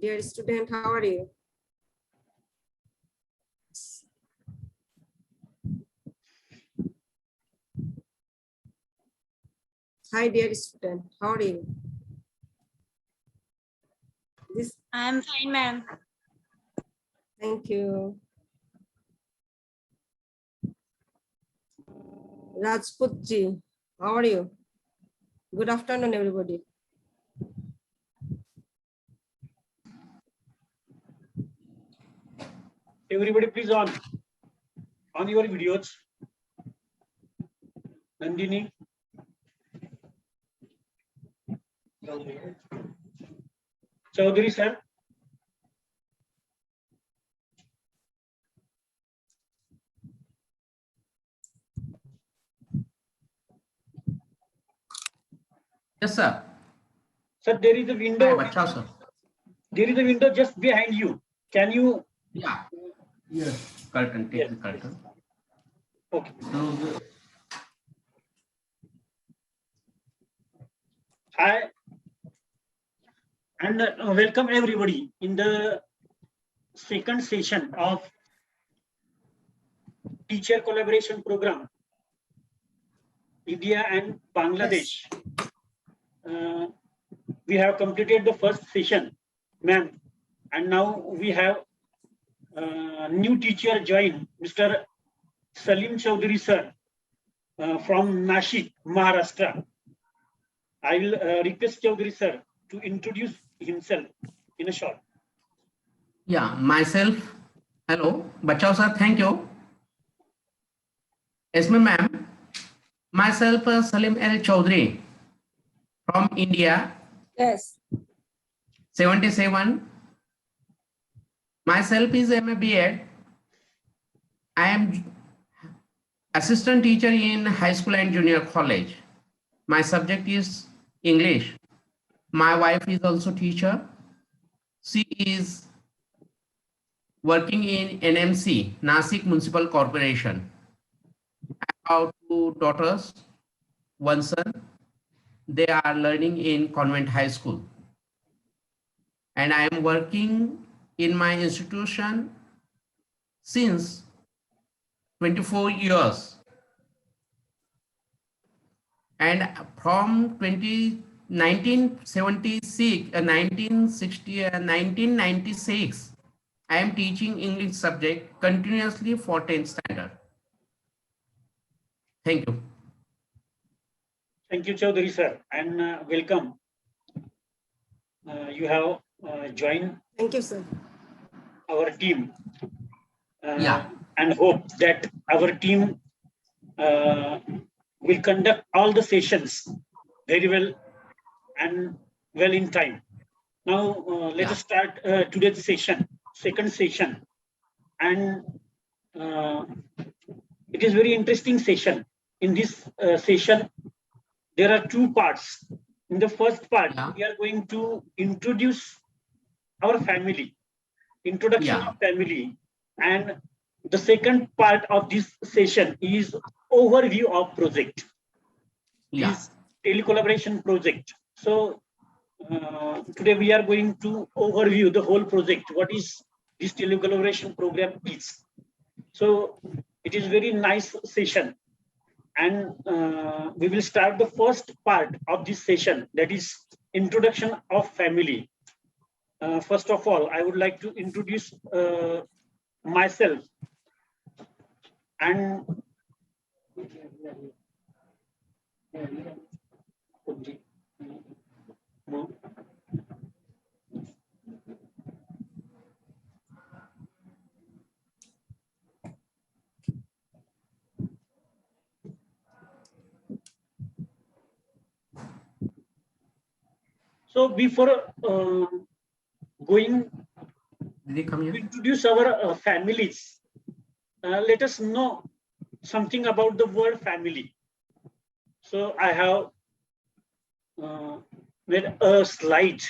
Dear student, how are you? Hi, dear student, how are you? I am fine, ma'am. Thank you. Rajput ji, how are you? Good afternoon, everybody. Everybody, please on your videos. Nandini. Chaudhary sir. Yes, sir. Sir, there is a window. Hi, Bachao, sir. There is a window just behind you. Can you? Yeah. Yes. Curtain. Take the curtain. Okay. So, Hi. And welcome everybody in the second session of teacher collaboration program, India and Bangladesh. Yes. We have completed the first session, ma'am, and now we have new teacher join, Mr. Salim Chaudhary sir from Nashik, Maharashtra. I will request Chaudhary sir to introduce himself in a short. yeah, myself. Hello, Bachao, sir. Thank you. Yes, ma'am. Myself, Salim L. Chaudhary from India, Yes. 77. Myself is MA B.Ed. I am assistant teacher in high school and junior college. My subject is English. My wife is also teacher. She is working in NMC, Nasik Municipal Corporation. I have two daughters, one son. They are learning in Convent High School. And I am working in my institution since 24 years. And from 1996, I am teaching English subject continuously for 10th standard. Thank you. Thank you, Chaudhary sir, and welcome. You have joined. Thank you, sir. Our team. Yeah. And hope that our team will conduct all the sessions very well and well in time. Now, let us start today's session, second session. And it is very interesting session. In this session, there are two parts. In the first part, we are going to introduce our family, introduction of family. And the second part of this session is overview of project. This telecollaboration project. So today we are going to overview the whole project. What is this telecollaboration program is. So it is very nice session. And we will start the first part of this session, that is introduction of family. First of all, I would like to introduce myself. And so before going to introduce our families, let us know something about the word family. So I have made a slide.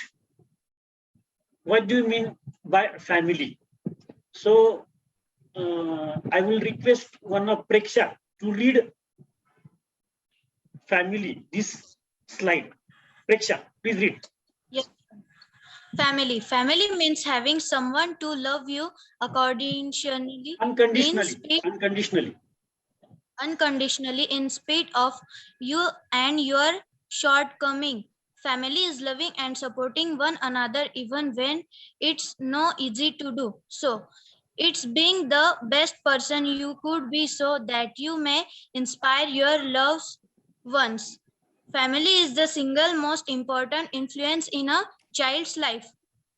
What do you mean by family? So I will request one of Preksha to read family, this slide. Preksha, please read. Yes. Family. Family means having someone to love you unconditionally, Unconditionally. Unconditionally. unconditionally in spite of you and your shortcoming. Family is loving and supporting one another even when it's no easy to do. So it's being the best person you could be so that you may inspire your loved ones. Family is the single most important influence in a child's life.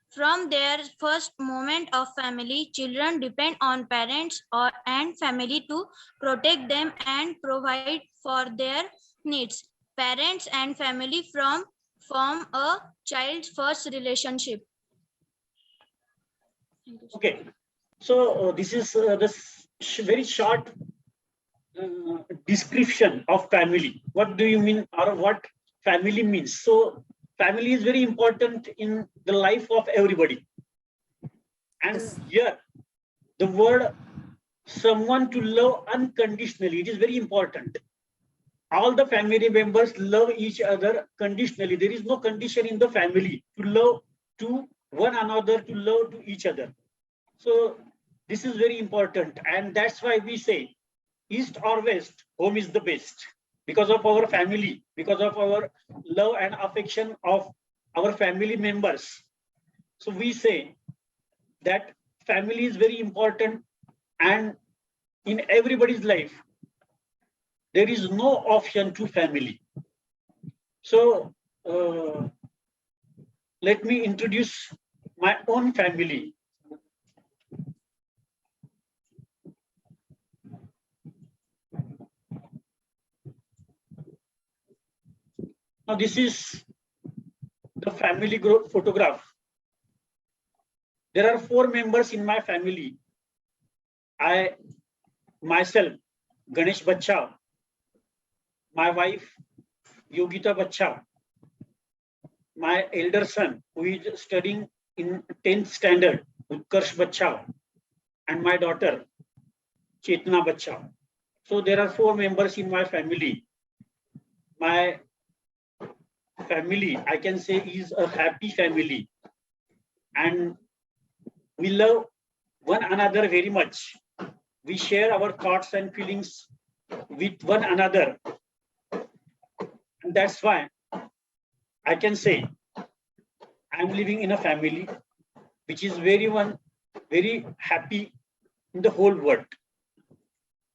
From their first moment of family, children depend on parents and family to protect them and provide for their needs. Parents and family form a child's first relationship. Okay. So this is the very short description of family. What do you mean, or what family means? So family is very important in the life of everybody. And Yes. here, the word someone to love unconditionally, it is very important. All the family members love each other conditionally. There is no condition in the family to love to one another, to love to each other. So this is very important. And that's why we say east or west, home is the best, because of our family, because of our love and affection of our family members. So we say that family is very important, and in everybody's life, there is no option to family. So let me introduce my own family. Now this is the family group photograph. There are 4 members in my family. I, myself, Ganesh Bacha, my wife, Yogita Bacha, my elder son, who is studying in 10th standard, Utkarsh Bacha, and my daughter, Chetna Bacha. So there are 4 members in my family. My family, I can say, is a happy family, and we love one another very much. We share our thoughts and feelings with one another, and that's why I can say I'm living in a family which is very happy in the whole world.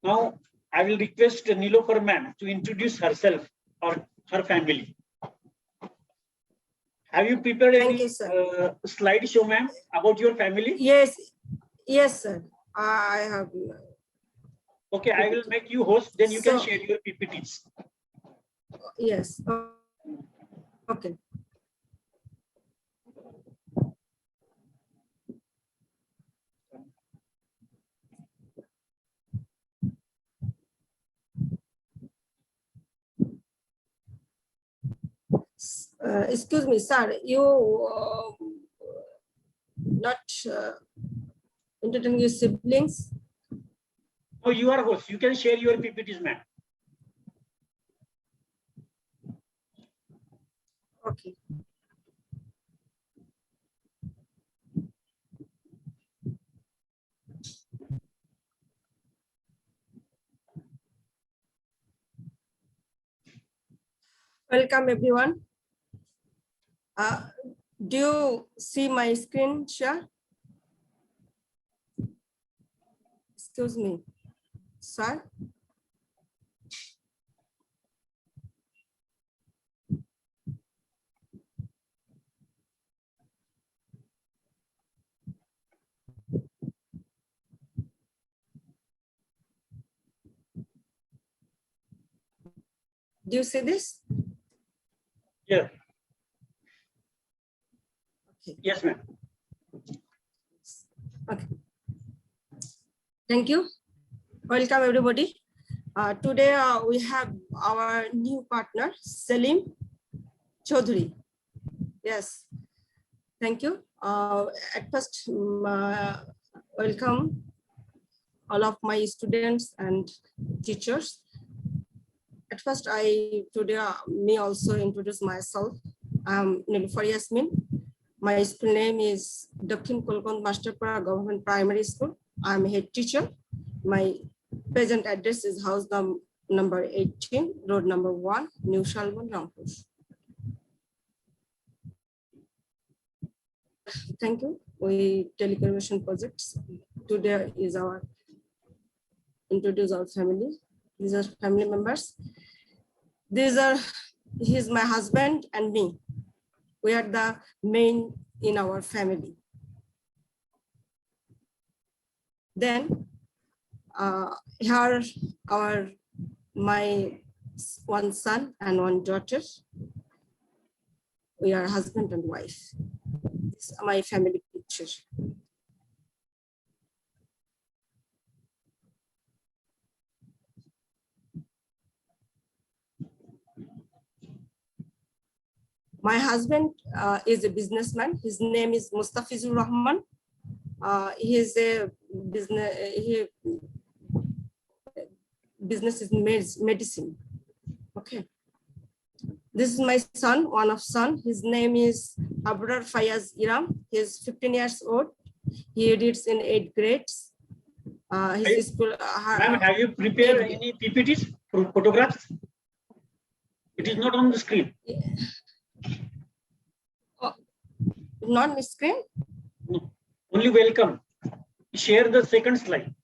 Now I will request Nilofer ma'am to introduce herself or her family. Have you prepared Thank any you, sir. slideshow, ma'am, about your family? Yes, yes, sir. I have. Okay, I will make you host, then you can So- share your PPTs. Yes. Okay. Excuse me, sir. You not entertaining your siblings? No, you are host. You can share your PPTs, ma'am. Okay. Welcome, everyone. Do you see my screen share? Excuse me, sir. Do you see this? Yeah. Okay. Yes, ma'am. Okay. Thank you. Welcome, everybody. Today we have our new partner, Selim Chaudhary. Yes. Thank you. At first, welcome all of my students and teachers. At first, today me also introduce myself. I'm Nilofer Yasmin. My school name is Dakhin Kolkond Masterpura Government Primary School. I'm head teacher. My present address is house number 18, road number 1, New Shalban, Rampur. Thank you. We telecommunication projects. Today is our introduce our family. These are family members. He's my husband and me. We are the main in our family. Then here are my one son and one daughter. We are husband and wife. This is my family picture. My husband is a businessman. His name is Mustafizur Rahman. He is a business is medicine. Okay. This is my son, one of son. His name is Abrar Fayaz Iram. He is 15 years old. He reads in 8th grade. His school. Ma'am, have you prepared any PPTs, photographs? It is not on the screen. Oh, not on the screen? No. Only welcome. Share the second slide.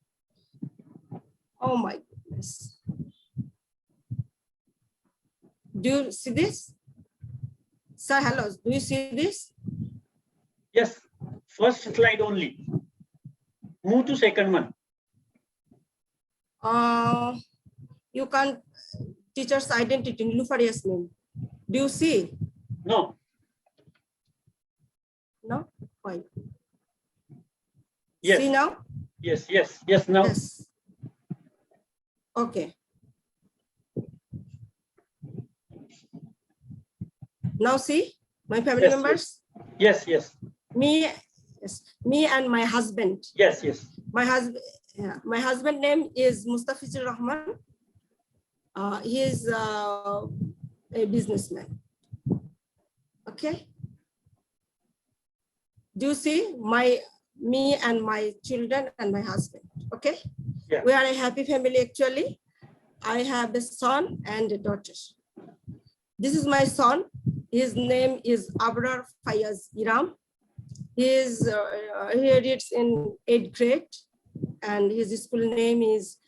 Oh my goodness. Do you see this? Sir, hello. Do you see this? Yes. First slide only. Move to second one. You can't teacher's identity, Niloufar Yasmin. Do you see? No. No? Why? Yes. See now? Yes. Yes. Yes. Now. Yes. Okay. Now see my family Yes, members. Yes. Yes. Me and my husband. Yes. Yes. My husband name is Mustafizur Rahman. He is a businessman. Okay. Do you see me and my children and my husband? Okay. Yeah. We are a happy family actually. I have a son and a daughter. This is my son. His name is Abrar Fayaz Iram. He reads in 8th grade, and his school name is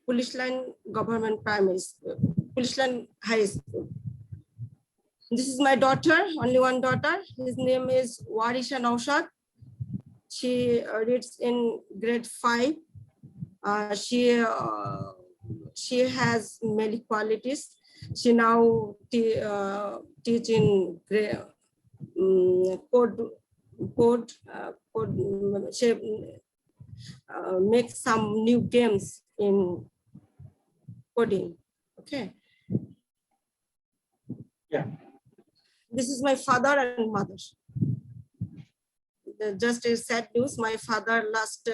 Police Line Government Primary School, Police Line High School. This is my daughter, only one daughter. His name is Warisha Naushad. She reads in grade 5. She has many qualities. She now teach in code. She makes some new games in coding. Okay. Yeah. This is my father and mother. Just a sad news. My father last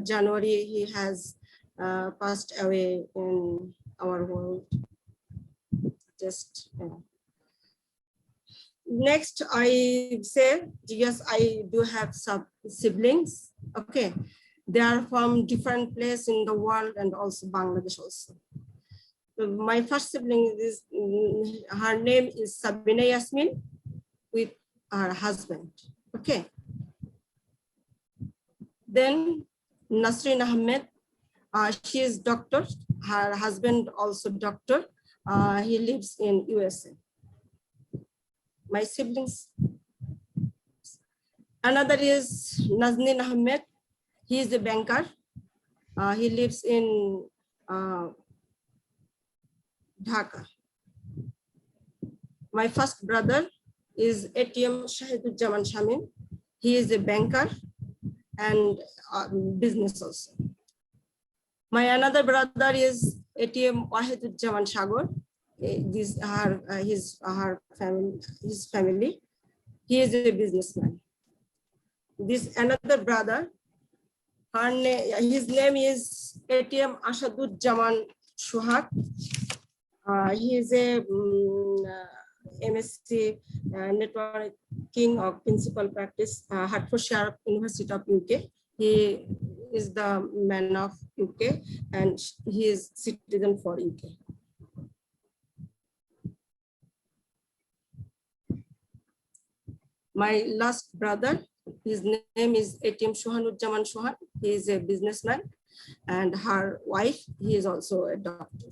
January, he has passed away in our world. Just next, I say yes, I do have some siblings. Okay, they are from different places in the world and also Bangladesh also. So my first sibling is her name is Sabina Yasmin with her husband. Okay. Then Nasrin Ahmed, she is doctor. Her husband also doctor. He lives in USA. My siblings. Another is Nazneen Ahmed. He is a banker. He lives in Dhaka. My first brother is ATM Shahiduzzaman Shamin. He is a banker and business also. My another brother is ATM Wahiduzzaman Shagor. His family. He is a businessman. This another brother. His name is ATM Ashaduzzaman Shuhak. He is a MSc network King of Principal Practice, Hertfordshire University of UK. He is the man of UK and he is citizen for UK. My last brother, his name is Etim Shohanujjaman Shohan. He is a businessman, and her wife, he is also a doctor.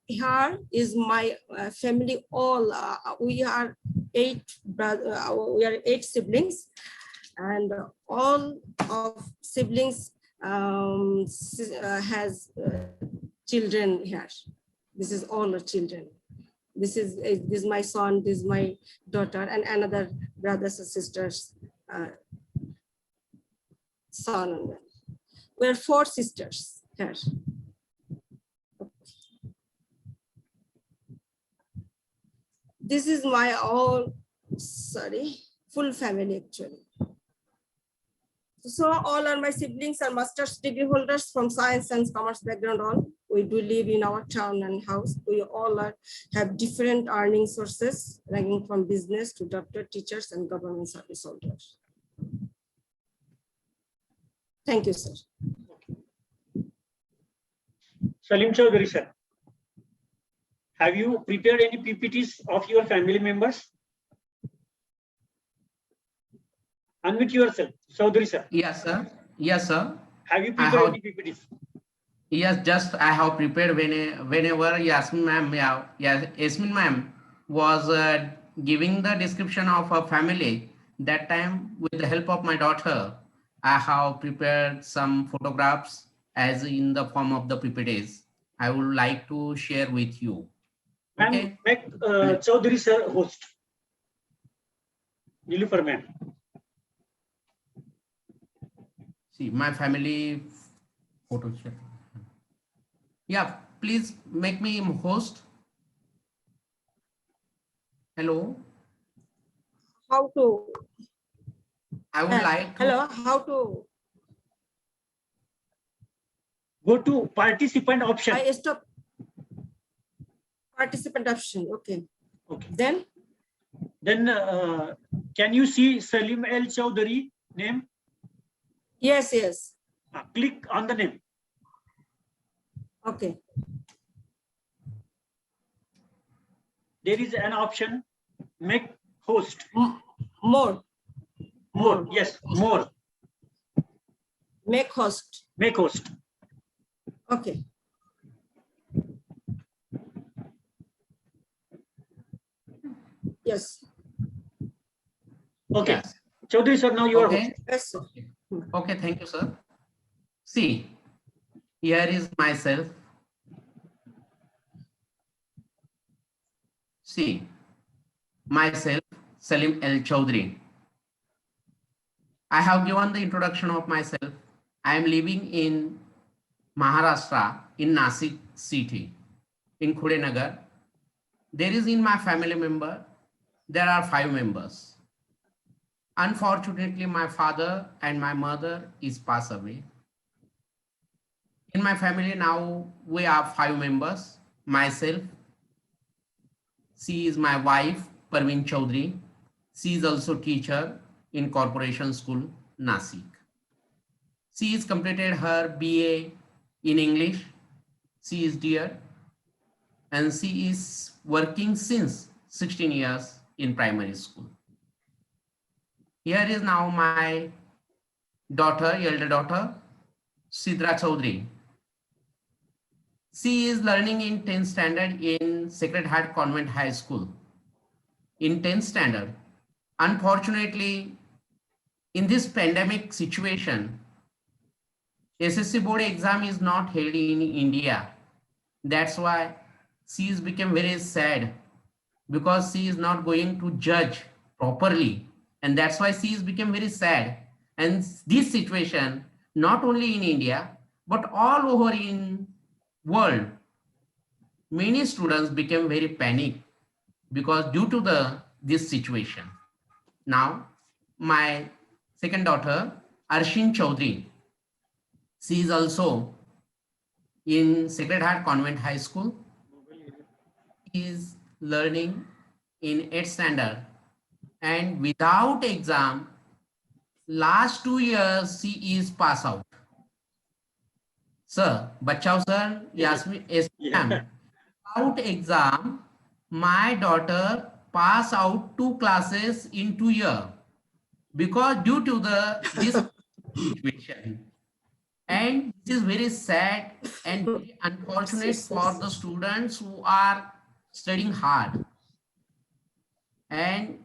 Here is my family. All we are eight siblings, and all of siblings has children here. This is all children. This is my son, this is my daughter, and another brothers and sisters son. We're 4 sisters here. This is my full family actually. So all are my siblings are master's degree holders from science and commerce background. All we do live in our town and house. We all have different earning sources, ranging from business to doctor, teachers, and government service holders. Thank you, sir. Salim Chaudhary, sir. Have you prepared any PPTs of your family members? Unmute yourself, Chaudhary, sir. Yes, sir. Yes, sir. Have you prepared any PPTs? Yes, just I have prepared whenever Yasmin ma'am was giving the description of a family. That time, with the help of my daughter, I have prepared some photographs as in the form of the PPTs. I would like to share with you. Ma'am, make Chaudhary sir host. Niloofar ma'am. See, my family photo share. Yeah, please make me host. Hello. How to? I would like to. Hello, how to? Go to participant option. I stop. Participant option. Okay. Okay. Then can you see Salim L. Chaudhary name? yes. Click on the name. Okay. There is an option, make host. More. More. Yes, more. Make host. Make host. Okay. Yes. Okay. Yes. Chaudhary sir, now you are host. Okay. Yes, sir. Okay, thank you, sir. See, here is myself. See, myself, Salim L. Chaudhary. I have given the introduction of myself. I am living in Maharashtra, in Nasik city, in Khudenagar. There is in my family member, there are 5 members. Unfortunately, my father and my mother is passed away. In my family now, we are 5 members. Myself, she is my wife, Parveen Chaudhary. She is also teacher in Corporation School, Nasik. She has completed her BA in English. She is dear, and she is working since 16 years in primary school. Here is now my daughter, elder daughter, Sidra Chaudhary. She is learning in 10th standard in Sacred Heart Convent High School. In 10th standard, unfortunately, in this pandemic situation, SSC board exam is not held in India. That's why she has become very sad because she is not going to judge properly. And that's why she has become very sad. And this situation, not only in India, but all over in world, many students became very panicked because due to this situation. Now, my second daughter, Arshin Chaudhary, she is also in Sacred Heart Convent High School. She is learning in 8th standard and without exam, last 2 years she is pass out. Sir, Bachao sir, Yasmin, yes, Yeah. ma'am. Without exam, my daughter pass out 2 classes in 2 years because due to this situation. And this is very sad and very unfortunate for the students who are studying hard. And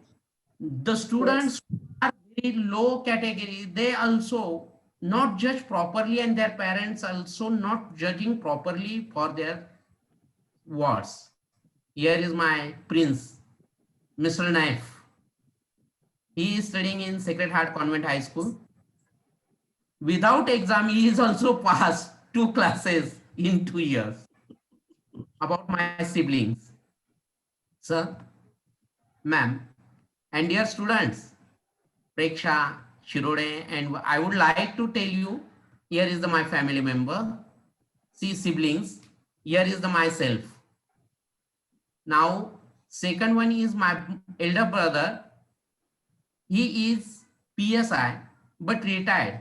the students who are very low category, they also not judge properly, and their parents also not judging properly for their words. Here is my prince, Mr. Naif. He is studying in Sacred Heart Convent High School. Without exam, he is also passed 2 classes in 2 years. About my siblings, sir, ma'am, and dear students, Preksha, Shirode, and I would like to tell you, here is my family member, see siblings, here is myself. Now, second one is my elder brother. He is PSI, but retired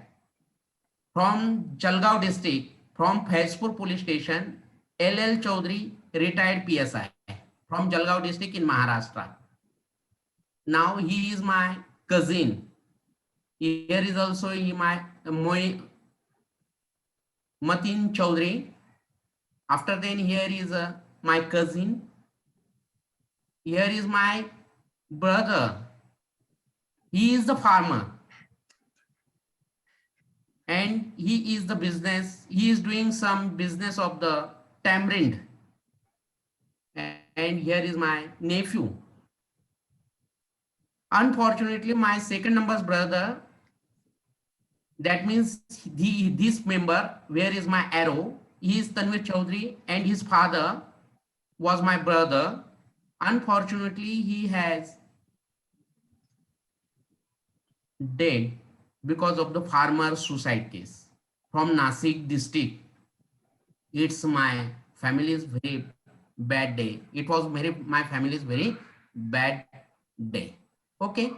from Jalgaon district, from Faizpur police station. LL Chaudhary, retired PSI from Jalgaon district in Maharashtra. Now he is my cousin. Here is also my Matin Chaudhary. After then here is my cousin. Here is my brother. He is the farmer. And he is the business. He is doing some business of the tamarind. And here is my nephew. Unfortunately, my second number's brother, that means this member, where is my arrow? He is Tanvir Chaudhary, and his father was my brother. Unfortunately, he has dead because of the farmer suicide case from Nasik district. It's my family's very bad day. It was my family's very bad day. Okay.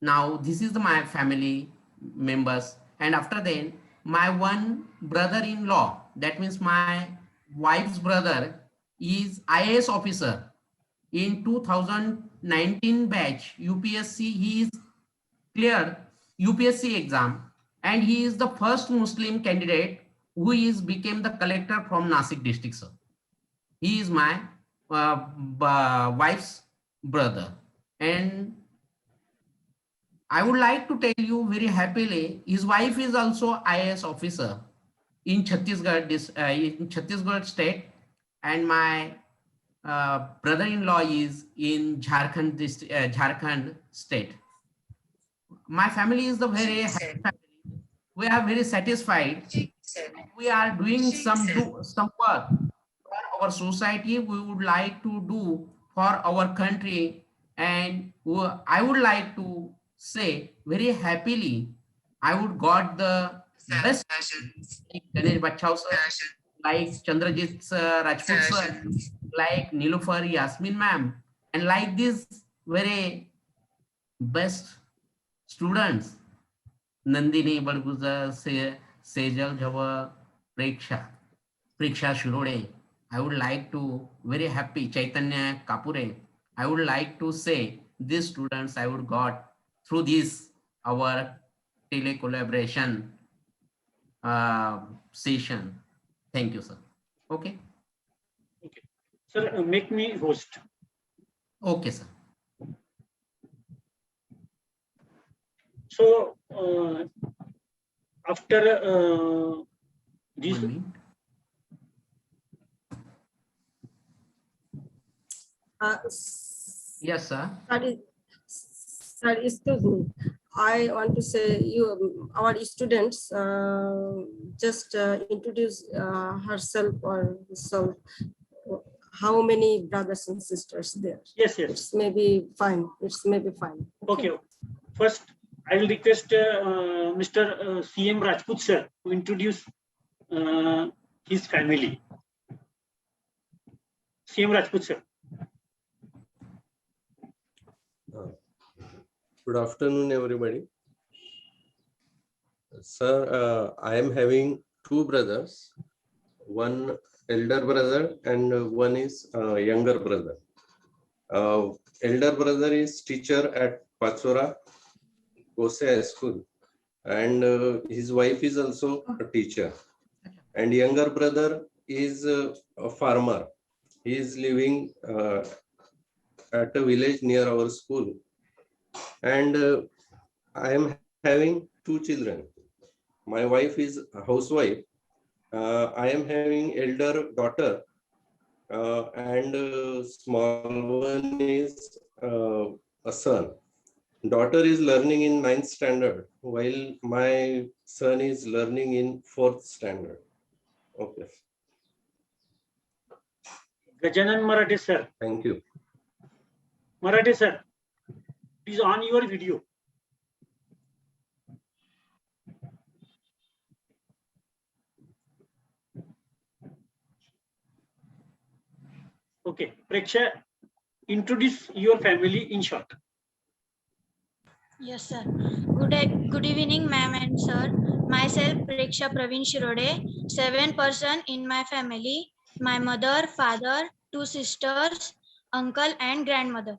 Now this is my family members, and after then my one brother-in-law, that means my wife's brother, is IAS officer in 2019 batch UPSC. He is cleared UPSC exam, and he is the first Muslim candidate who is became the collector from Nasik district, sir. He is my wife's brother, and I would like to tell you very happily, his wife is also IAS officer in Chhattisgarh state, and my brother-in-law is in Jharkhand state. My family is the very happy family. We are very satisfied. We are doing some work for our society. We would like to do for our country, and I would like to say very happily, I would got the best like Ganesh Bachao sir, like Chandrajit Rajput sir, like Nilufar Yasmin ma'am, and like this very best students, Nandini Balguza, Sejal Java, Preksha Shirode. I would like to very happy Chaitanya Kapure. I would like to say these students I would got through this our tele collaboration session. Thank you, sir. Okay. Okay. Sir, make me host. Okay, sir. So after this, Yes, sir. Sir, excuse me. I want to say our students just introduce herself or herself. How many brothers and sisters there? Yes. It's maybe fine. It's maybe fine. Okay. First, I will request Mr. CM Rajput sir to introduce his family. CM Rajput sir. Good afternoon, everybody. Sir, I am having two brothers, one elder brother and one is younger brother. Elder brother is teacher at Pachora Kose High School, and his wife is also a teacher. And younger brother is a farmer. He is living at a village near our school. And I am having two children. My wife is a housewife. I am having elder daughter and small one is a son. Daughter is learning in 9th standard while my son is learning in 4th standard. Okay, Gajanan Marathi sir. thank you. Marathi sir, please on your video. Okay, Preksha, introduce your family in short. Yes, sir. Good evening, ma'am and sir. Myself, Preksha Praveen Shirode, 7 person in my family. My mother, father, 2 sisters, uncle and grandmother.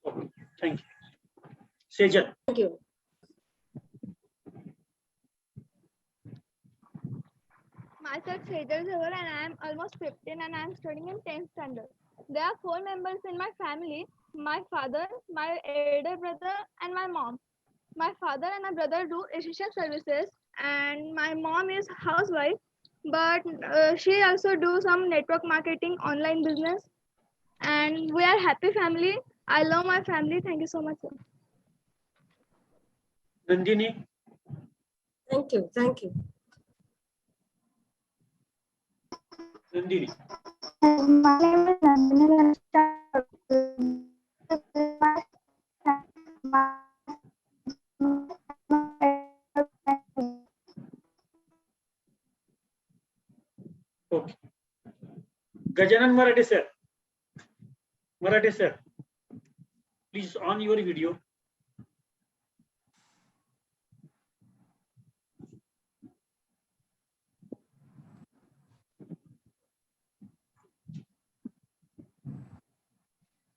Okay, thank you. Sejal. Thank you. Myself Sejal Jawar and I am almost 15 and I am studying in 10th standard. There are 4 members in my family, my father, my elder brother and my mom. My father and my brother do essential services and my mom is housewife but she also do some network marketing online business and we are happy family. I love my family. Thank you so much, sir. Nandini. Thank you. Thank you. Nandini. My name is Nandini. Okay. Gajanan Marathi sir. Marathi sir, please on your video.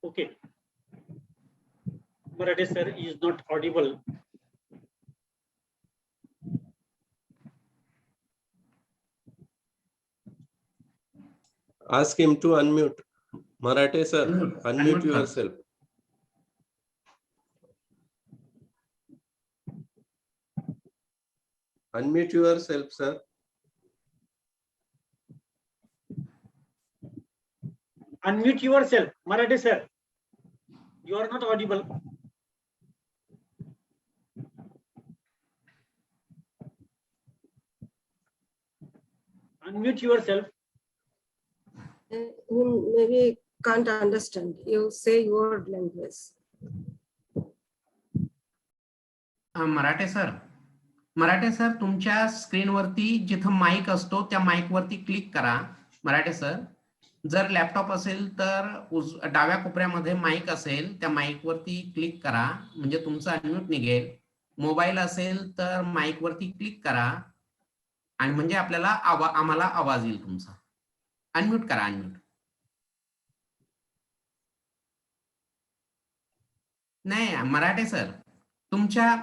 Okay. Marathi sir is not audible. Ask him to unmute. Marathe sir, Unmute. unmute Unmute, sir. yourself. Unmute yourself, sir. Unmute yourself, Marathi sir. You are not audible. Unmute yourself. You maybe can't understand. You say your language. Marathe sir तुमच्या स्क्रीनवरती जिथं mike असतो त्या mike वरती click करा. मराठे sir जर laptop असेल तर डाव्या कोपऱ्यामध्ये माईक असेल त्या माईक वरती क्लिक करा म्हणजे तुमचं अनम्यूट निघेल. मोबाईल असेल तर माईक वरती क्लिक करा आणि म्हणजे आपल्याला आम्हाला आवाज येईल तुमचा. अनम्यूट करा. अनम्यूट नाही मराठे सर तुमच्या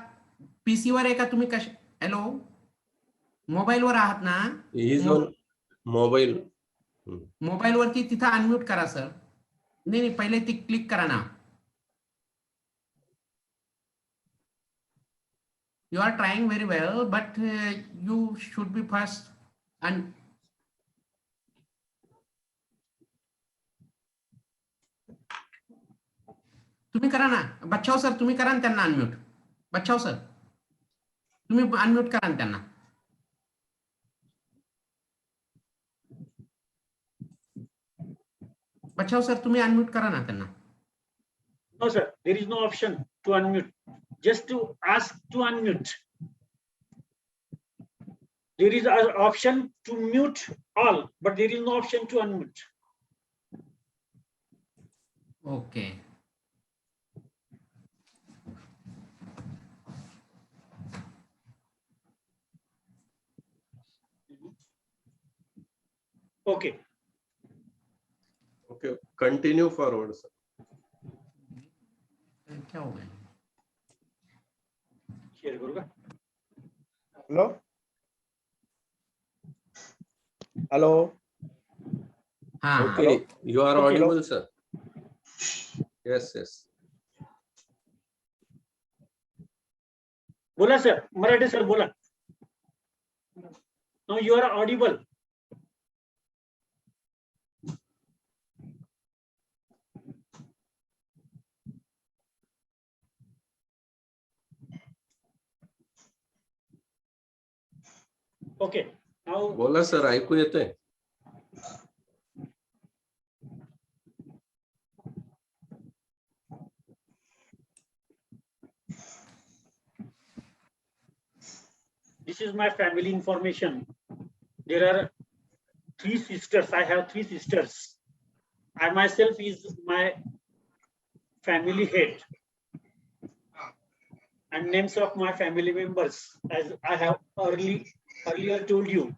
पीसी वर आहे का तुम्ही कश हॅलो मोबाईल वर आहात ना. मोबाईल मोबाईल वरती तिथं अनम्यूट करा सर. नाही पहिले ती क्लिक करा ना. You are trying very well, but you should be first. And तुम्ही करा ना बच्चाओ सर. तुम्ही करा ना त्यांना अनम्यूट. बच्चाओ सर तुम्ही अनम्यूट करा ना त्यांना. बच्चाओ सर तुम्ही अनम्यूट करा ना त्यांना. No sir, there is no option to unmute. Just to ask to unmute. There is an option to mute all, but there is no option to unmute. Okay. Okay. Okay, continue forward, sir. क्या हो गया? Share करूँगा. Hello? Hello? हाँ, Okay, you are Okay. audible, sir. Yes, yes. बोला sir, Marathi sir बोला. No, you are audible. Okay. Now बोला sir, ऐकू येतंय? this is my family information. There are 3 sisters. I have 3 sisters. I myself is my family head. And names of my family members, as I have earlier told you.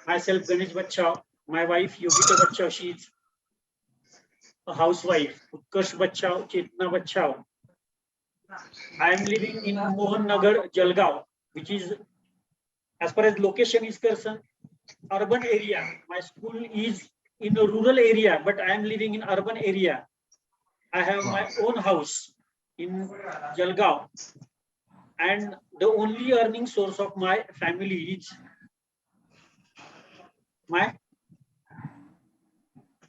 Myself Ganesh Bachcha, my wife Yogita Bachcha, she is a housewife. Utkarsh Bachcha, Chetna Bachcha. I am living in Mohan Nagar, Jalgaon, which is, as far as location is concerned, urban area. My school is in a rural area, but I am living in urban area. I have my own house in Jalgaon, and the only earning source of my family is my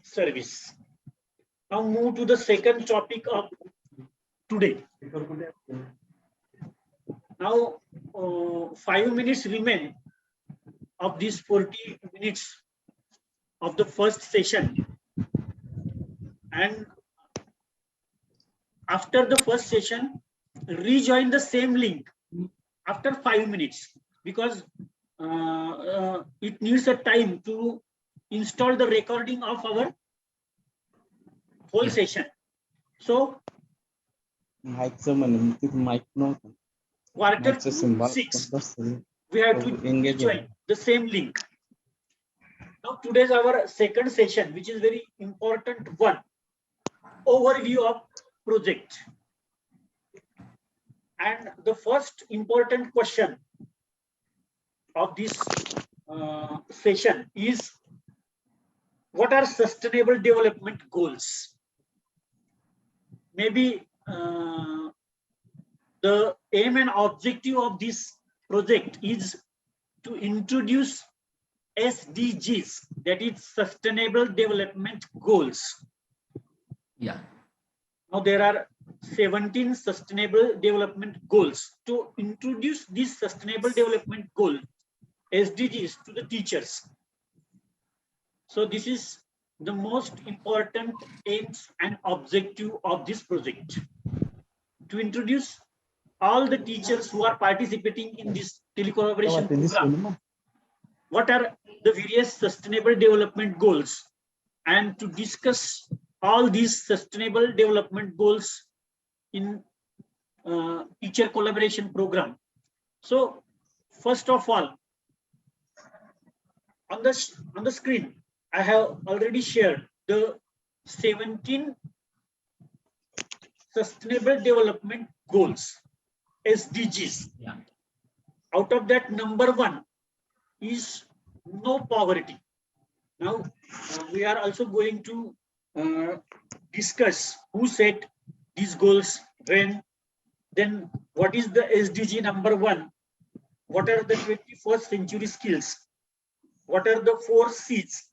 service. Now move to the second topic of today. Now 5 minutes remain of these 40 minutes of the first session, and after the first session rejoin the same link after 5 minutes, because it needs a time to install the recording of our whole session. So Mic नव्हतं. quarter Mic चं to symbol 6 बसतं. we have to Engage join the same link. Now today's our second session, which is very important one, overview of project. And the first important question of this session is, what are sustainable development goals? Maybe the aim and objective of this project is to introduce SDGs, that is Sustainable Development Goals. Yeah. Now there are 17 Sustainable Development Goals. To introduce these Sustainable Development Goals, SDGs, to the teachers. So this is the most important aims and objective of this project. To introduce all the teachers who are participating in this telecollaboration program, what are the various sustainable development goals, and to discuss all these sustainable development goals in teacher collaboration program. So first of all, on the screen, I have already shared the 17 sustainable development goals, SDGs. Yeah. Out of that, number 1 is no poverty. Now we are also going to discuss who set these goals, when, then what is the SDG number 1, what are the 21st century skills, what are the 4 C's,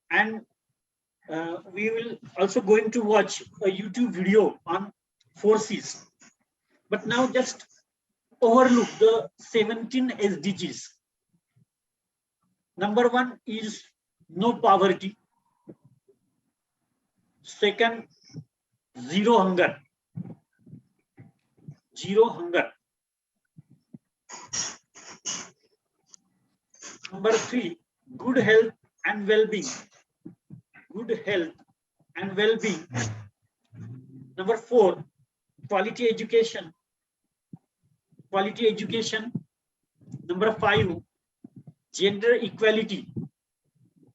and we will also going to watch a YouTube video on 4 C's. But now just overlook the 17 SDGs. Number 1 is no poverty. Second, zero hunger. Zero hunger. Number 3, good health and well-being. Good health and well-being. Number 4, quality education. Quality education. Number 5, gender equality.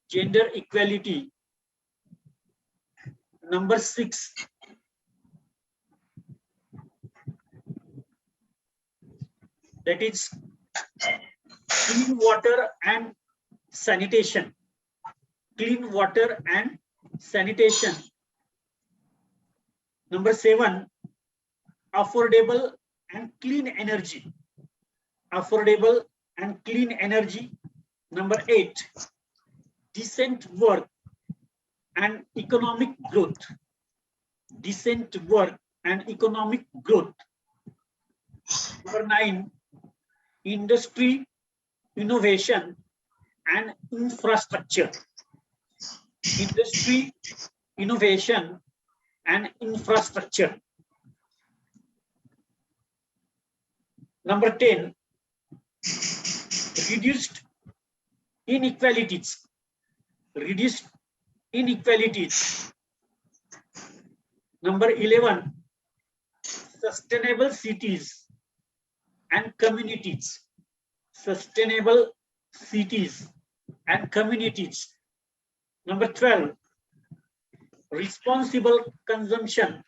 gender equality. Number 6, that is clean water and sanitation. Clean water and sanitation. Number 7, affordable and clean energy. Affordable and clean energy. Number 8, decent work and economic growth. Decent work and economic growth. Number 9, industry, innovation and infrastructure. Industry, innovation and infrastructure. Number 10, reduced inequalities. Reduced inequalities. Number 11, sustainable cities and communities. Sustainable cities and communities. Number 12, responsible consumption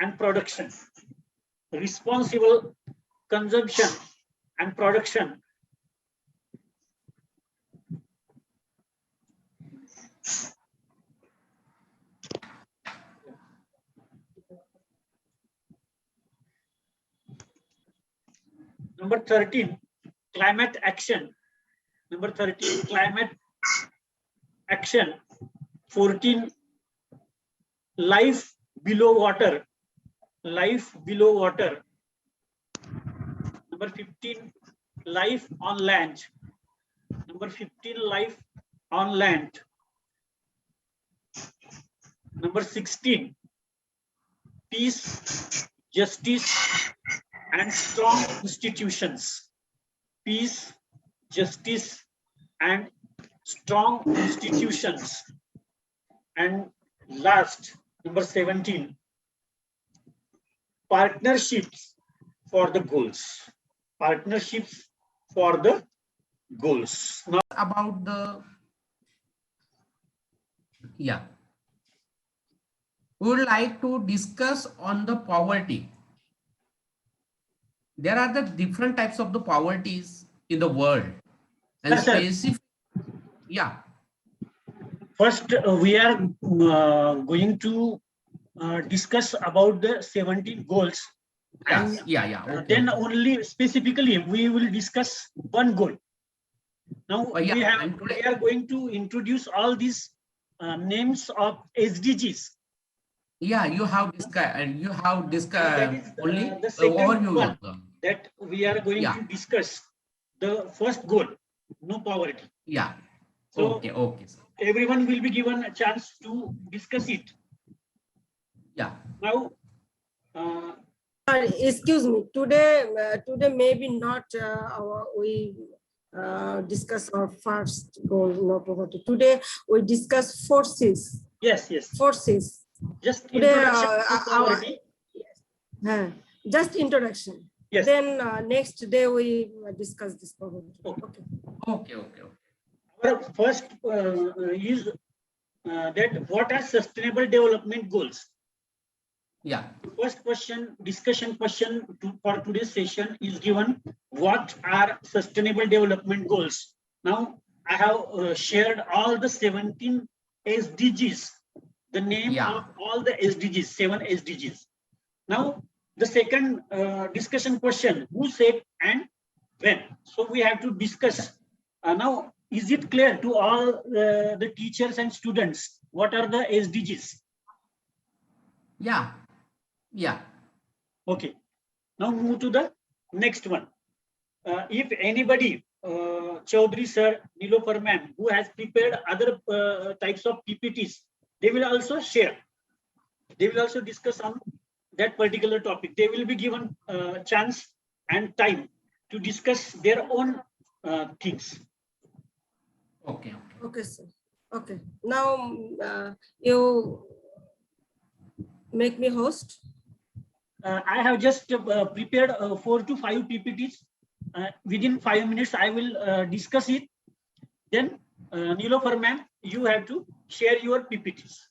and production. Responsible consumption and production. Number 13, climate action. Number 13, climate action. 14, life below water. Life below water. Number 15, life on land. Number 15, life on land. Number 16, peace, justice, and strong institutions. Peace, justice, and strong institutions. And last, number 17, partnerships for the goals. Partnerships for the goals. Now, About the, yeah. We would like to discuss on the poverty. There are the different types of the poverties in the world. And yes, sir. specific, yeah. First, we are going to discuss about the 17 goals. Yes, And yeah. Okay. then only specifically we will discuss one goal. Now yeah, we are going to introduce all these names of SDGs. Yeah, you have discussed and you have discussed only The second overview one of them. that we are going to discuss. The first goal, no poverty. Yeah. So okay, sir. Everyone will be given a chance to discuss it. Yeah. Now, excuse me. Today maybe not we discuss our first goal, no poverty. Today we discuss forces. Yes. Forces. Just today, introduction to poverty. Just introduction. Yes. Then next day we discuss this poverty. Okay. Our first is that what are sustainable development goals? Yeah. First question, discussion question for today's session is given. What are sustainable development goals? Now, I have shared all the 17 SDGs, the name of all the SDGs, 7 SDGs. Now, the second discussion question, who said and when? So we have to discuss. Now, is it clear to all the teachers and students what are the SDGs? Yeah. Okay. Now move to the next one. If anybody, Chaudhary sir, Nilofar ma'am, who has prepared other types of PPTs, they will also share. They will also discuss on that particular topic. They will be given chance and time to discuss their own things. Okay, sir. Okay. Now you make me host. I have just prepared 4 to 5 PPTs. Within 5 minutes, I will discuss it. Then Nilofer ma'am, you have to share your PPTs.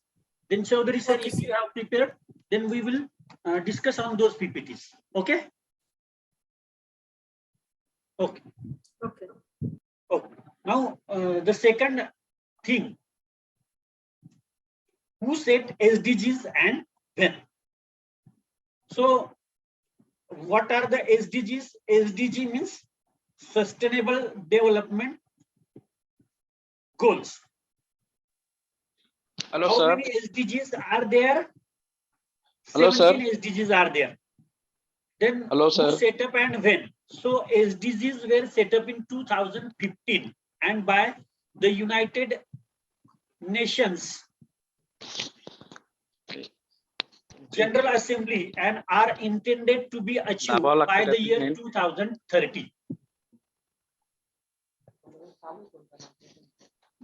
Then Chaudhary sir, Okay, if you have prepared, then we will discuss on those PPTs. Okay? Okay. Okay. Okay. Now, the second thing, who set SDGs and when? So, what are the SDGs? SDG means Sustainable Development Goals. Hello, How sir. many SDGs are there? Hello, sir. 17 SDGs are there. Then Hello, who sir. set up and when? So SDGs were set up in 2015 and by the United Nations General Assembly and are intended to be achieved by the year 2030.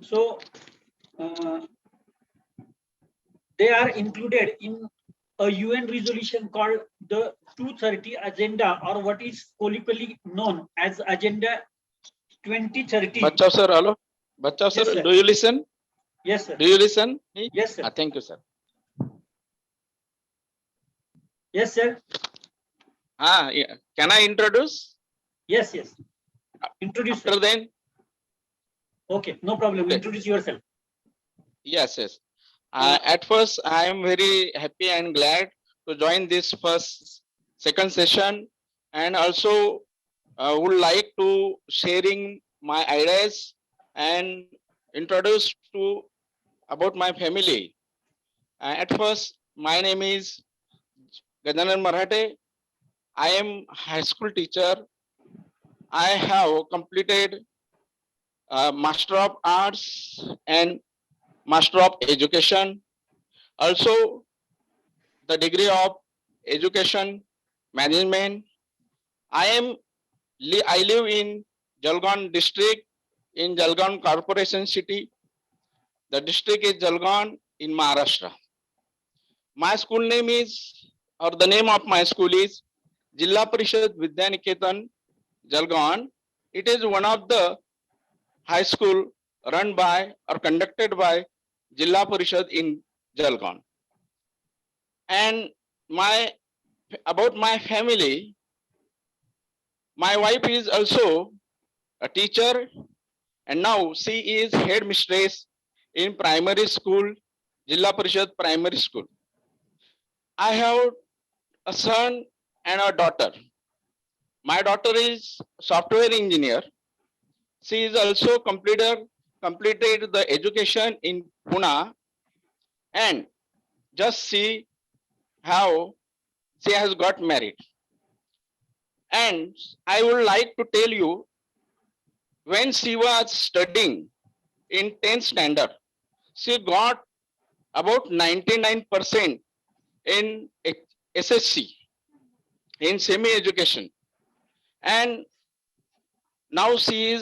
So they are included in a UN resolution called the 230 Agenda, or what is colloquially known as Agenda 2030. Bacha sir, hello. Bacha sir, Yes, sir. do you listen? Yes, sir. Do you listen? Yes, sir. Thank you, sir. Yes, sir. Yeah. Can I introduce? Yes, yes. Introduce. After Sir. then, Okay, no problem. Okay. Introduce yourself. yes, yes. At first, I am very happy and glad to join this second session, and also would like to sharing my ideas and introduce to about my family. At first, my name is Gajanan Marathe. I am high school teacher. I have completed Master of Arts and Master of Education. Also, the degree of Education Management. I live in Jalgaon district in Jalgaon Corporation City. The district is Jalgaon in Maharashtra. My school name is, or the name of my school is Jilla Parishad Vidyaniketan Jalgaon. It is one of the high school run by or conducted by Jilla Parishad in Jalgaon. And about my family, my wife is also a teacher, and now she is head mistress in primary school, Jilla Parishad Primary School. I have a son and a daughter. My daughter is software engineer. She is also completed the education in Pune, and just see how she has got married. And I would like to tell you, when she was studying in 10th standard, she got about 99% in SSC, in semi-education. And now she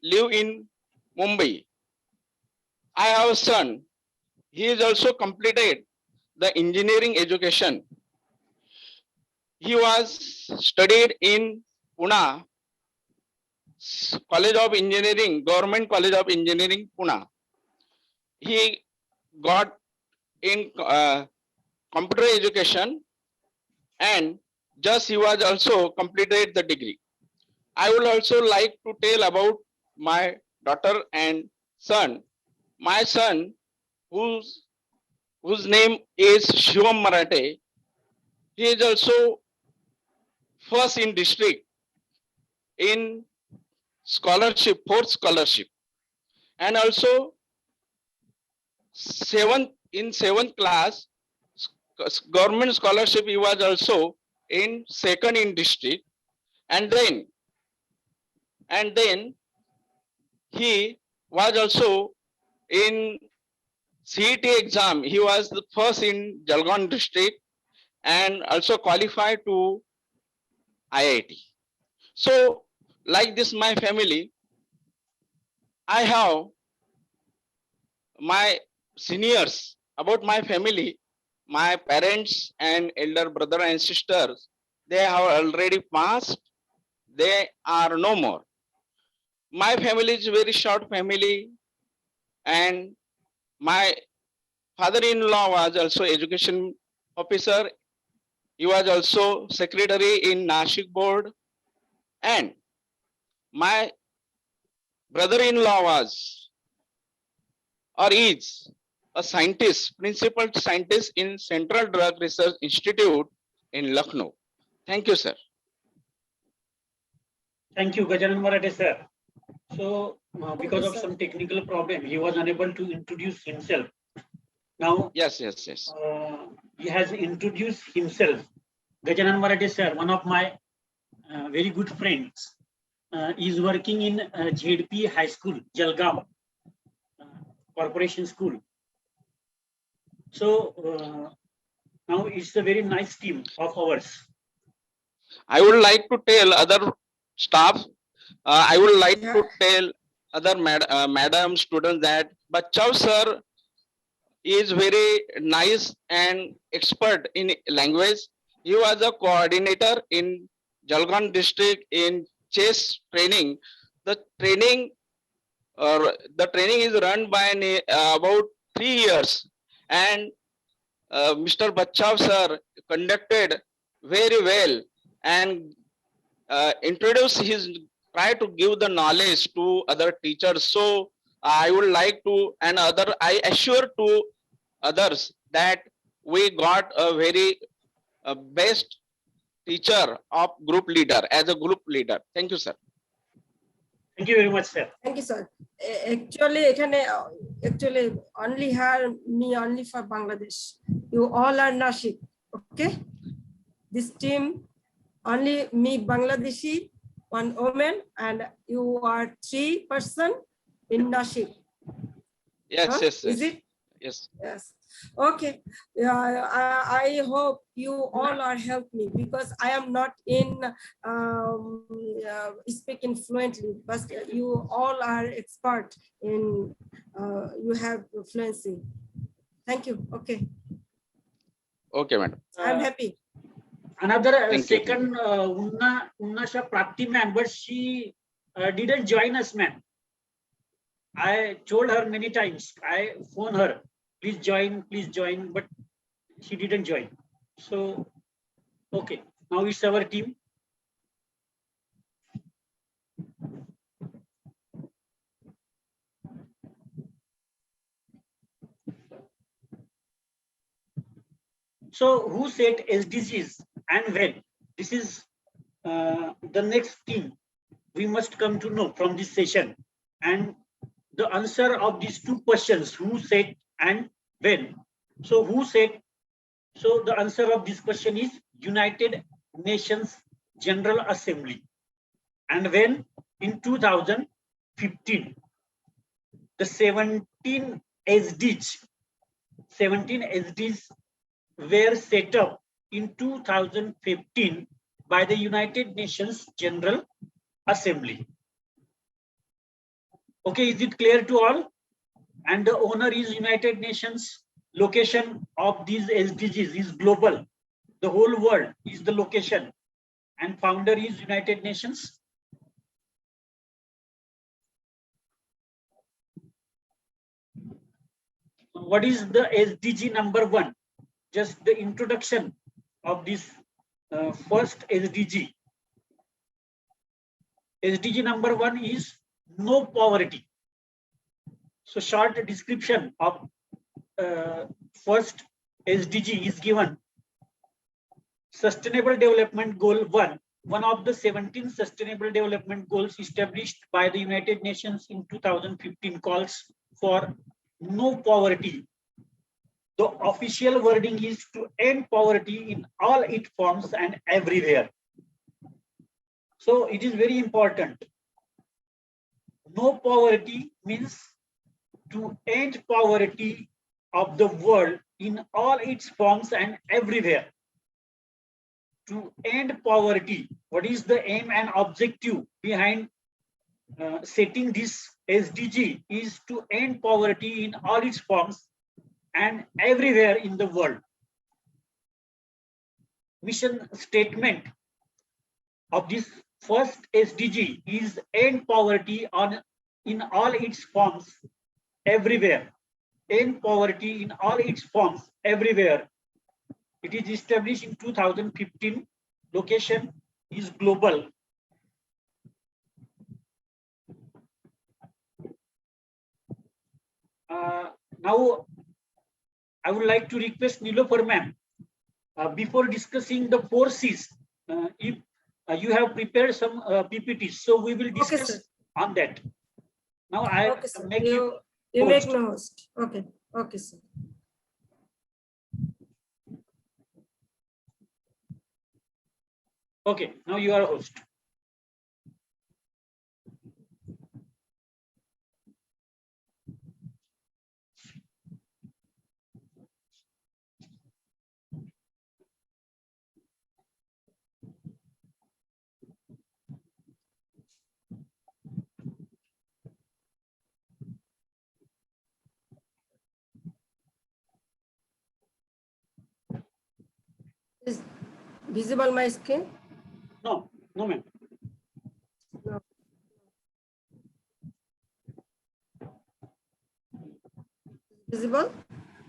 live in Mumbai. I have a son. He is also completed the engineering education. He was studied in Pune, College of Engineering, Government College of Engineering, Pune. He got in computer education, and just he was also completed the degree. I would also like to tell about my daughter and son. My son, whose name is Shivam Marathe, he is also first in district in scholarship, fourth scholarship, and also seventh class government scholarship. He was also in second in district, and then he was also in CET exam. He was the first in Jalgaon district and also qualified to IIT. So, like this, my family, I have my seniors about my family, my parents and elder brother and sisters. They have already passed. They are no more. My family is very short family, and my father-in-law was also education officer. He was also secretary in Nashik board, and my brother-in-law was or is a scientist, principal scientist in Central Drug Research Institute in Lucknow. Thank you, sir. Thank you, Gajanan Marathe, sir. So, because you, of sir. some technical problem, he was unable to introduce himself. Now, Yes. he has introduced himself. Gajanan Marathe, sir, one of my very good friends, is working in ZP High School, Jalgaon Corporation School. So, now it's a very nice team of ours. I would like to tell other staff, I would like Yeah. to tell other madam students that Bachchav sir is very nice and expert in language. He was a coordinator in Jalgaon district in chess training. The training is run by about 3 years, and Mr. Bachchav sir conducted very well and try to give the knowledge to other teachers. So I would like to, and I assure to others that we got a very best teacher of group leader as a group leader. Thank you, sir. Thank you very much, sir. Thank you, sir. Actually, only her, me only for Bangladesh. You all are Nashik, okay? This team, only me Bangladeshi, one woman, and you are 3 person in Nashik. Yes, Huh? yes, Is yes. it? Yes. Yes. Okay. I hope you all are help me because I am not in speaking fluently, but you all are expert in you have fluency. Thank you. Okay. Okay, madam. I'm happy. Another Thank you. second Unnasha Prapti ma'am, but she didn't join us, ma'am. I told her many times. I phoned her, please join, but she didn't join. So, okay, now it's our team. So, who set SDGs and when? This is the next team we must come to know from this session. And the answer of these 2 questions, who set and when. So, who set? So, the answer of this question is United Nations General Assembly. And when? In 2015. The 17 SDGs were set up in 2015 by the United Nations General Assembly. Okay, is it clear to all? And the owner is United Nations. Location of these SDGs is global. The whole world is the location. And founder is United Nations. What is the SDG number 1? Just the introduction of this first SDG. SDG number 1 is no poverty. So short description of first SDG is given. Sustainable Development Goal 1, one of the 17 Sustainable Development Goals established by the United Nations in 2015 calls for no poverty. The official wording is to end poverty in all its forms and everywhere. So it is very important. No poverty means to end poverty of the world in all its forms and everywhere. To end poverty, what is the aim and objective behind setting this SDG is to end poverty in all its forms and everywhere in the world. Mission statement of this First SDG is end poverty in all its forms everywhere. End poverty in all its forms everywhere. It is established in 2015. Location is global. Now, I would like to request Nilofer ma'am, before discussing the 4 C's, if you have prepared some PPTs, so we will discuss sir. on that. Now I Okay, sir. make You make host. me host. Okay. Okay, sir. Okay, now you are a host. Is visible my screen? No, no ma'am. No. Visible?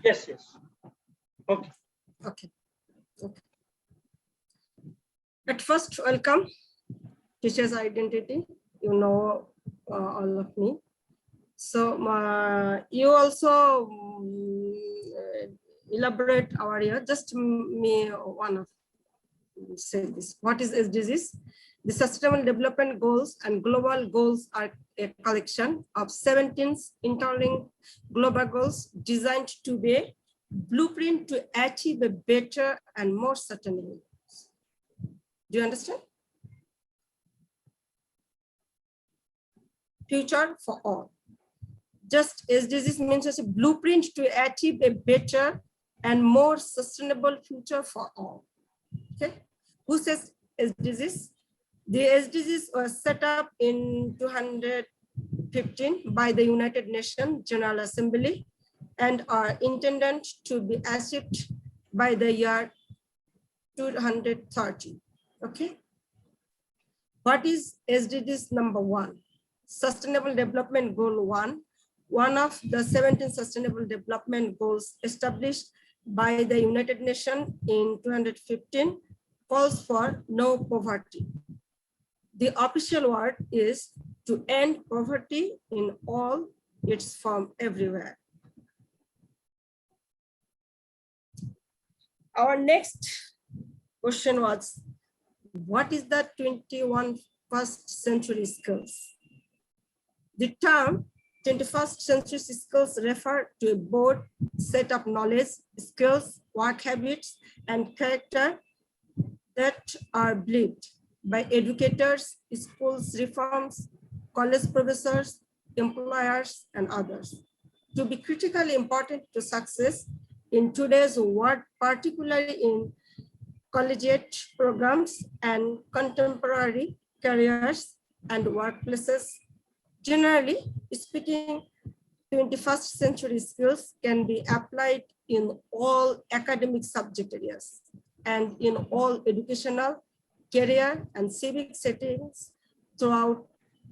Yes, yes. Okay. Okay. Okay. At first, welcome. Teacher's identity. You know all of me. So you also elaborate our year. Just me one of say this. What is SDGs? The Sustainable Development Goals and Global Goals are a collection of 17 interlinked global goals designed to be a blueprint to achieve a better and more sustainable. Do you understand? Future for all. Just SDGs means as a blueprint to achieve a better and more sustainable future for all. Okay, who says SDGs? The SDGs were set up in 2015 by the United Nations General Assembly and are intended to be achieved by the year 2030. Okay. What is SDGs number 1? Sustainable Development Goal 1, one of the 17 Sustainable Development Goals established by the United Nations in 2015, calls for no poverty. The official word is to end poverty in all its form everywhere. Our next question was, what is the 21st century skills? The term 21st century skills refer to a broad set of knowledge, skills, work habits, and character that are built by educators, schools reforms, college professors, employers, and others. To be critically important to success in today's world, particularly in collegiate programs and contemporary careers and workplaces. Generally speaking, 21st century skills can be applied in all academic subject areas and in all educational, career, and civic settings throughout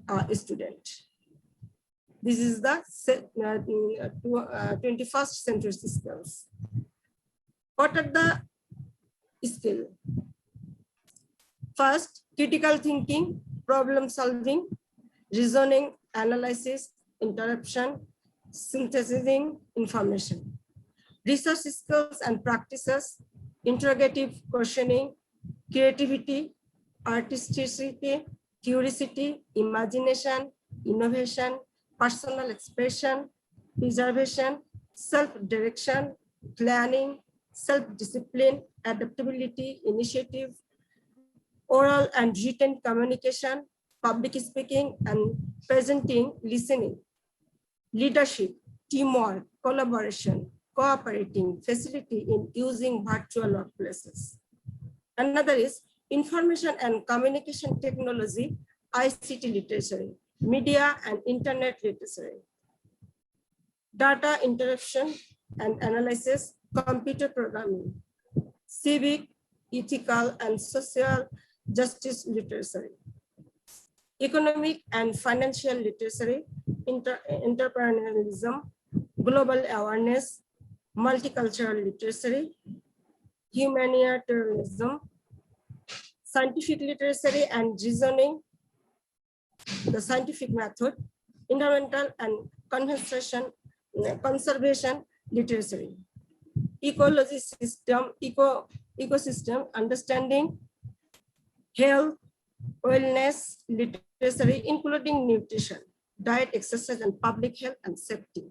a student. This is the 21st century skills. What are the skills? First, critical thinking, problem solving, reasoning, analysis, interruption, synthesizing information. Research skills and practices, interrogative questioning, creativity, artisticity, curiosity, imagination, innovation, personal expression, preservation, self-direction, planning, self-discipline, adaptability, initiative, oral and written communication, public speaking and presenting, listening, leadership, teamwork, collaboration, cooperating, facility in using virtual workplaces. Another is information and communication technology, ICT literacy, media and internet literacy, data interaction and analysis, computer programming, civic, ethical, and social justice literacy, economic and financial literacy, entrepreneurialism, global awareness, multicultural literacy, humanitarianism, scientific literacy and reasoning, the scientific method, environmental and conservation literacy, ecology system, ecosystem understanding, health, wellness literacy, including nutrition, diet, exercise, and public health and safety.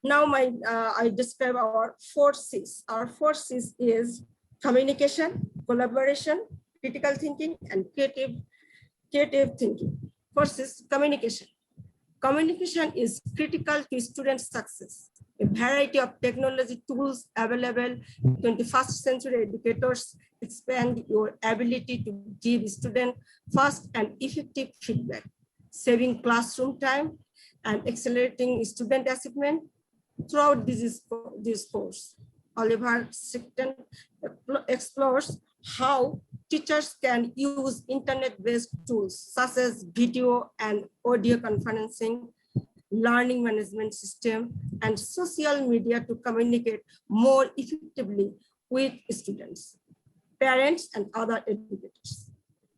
Now I describe our 4 C's. Our 4 C's is communication, collaboration, critical thinking, and creative thinking. First is communication. Communication is critical to student success. A variety of technology tools available, 21st century educators expand your ability to give students fast and effective feedback, saving classroom time and accelerating student achievement throughout this course. Oliver Sicton explores how teachers can use internet-based tools such as video and audio conferencing, learning management system, and social media to communicate more effectively with students, parents, and other educators.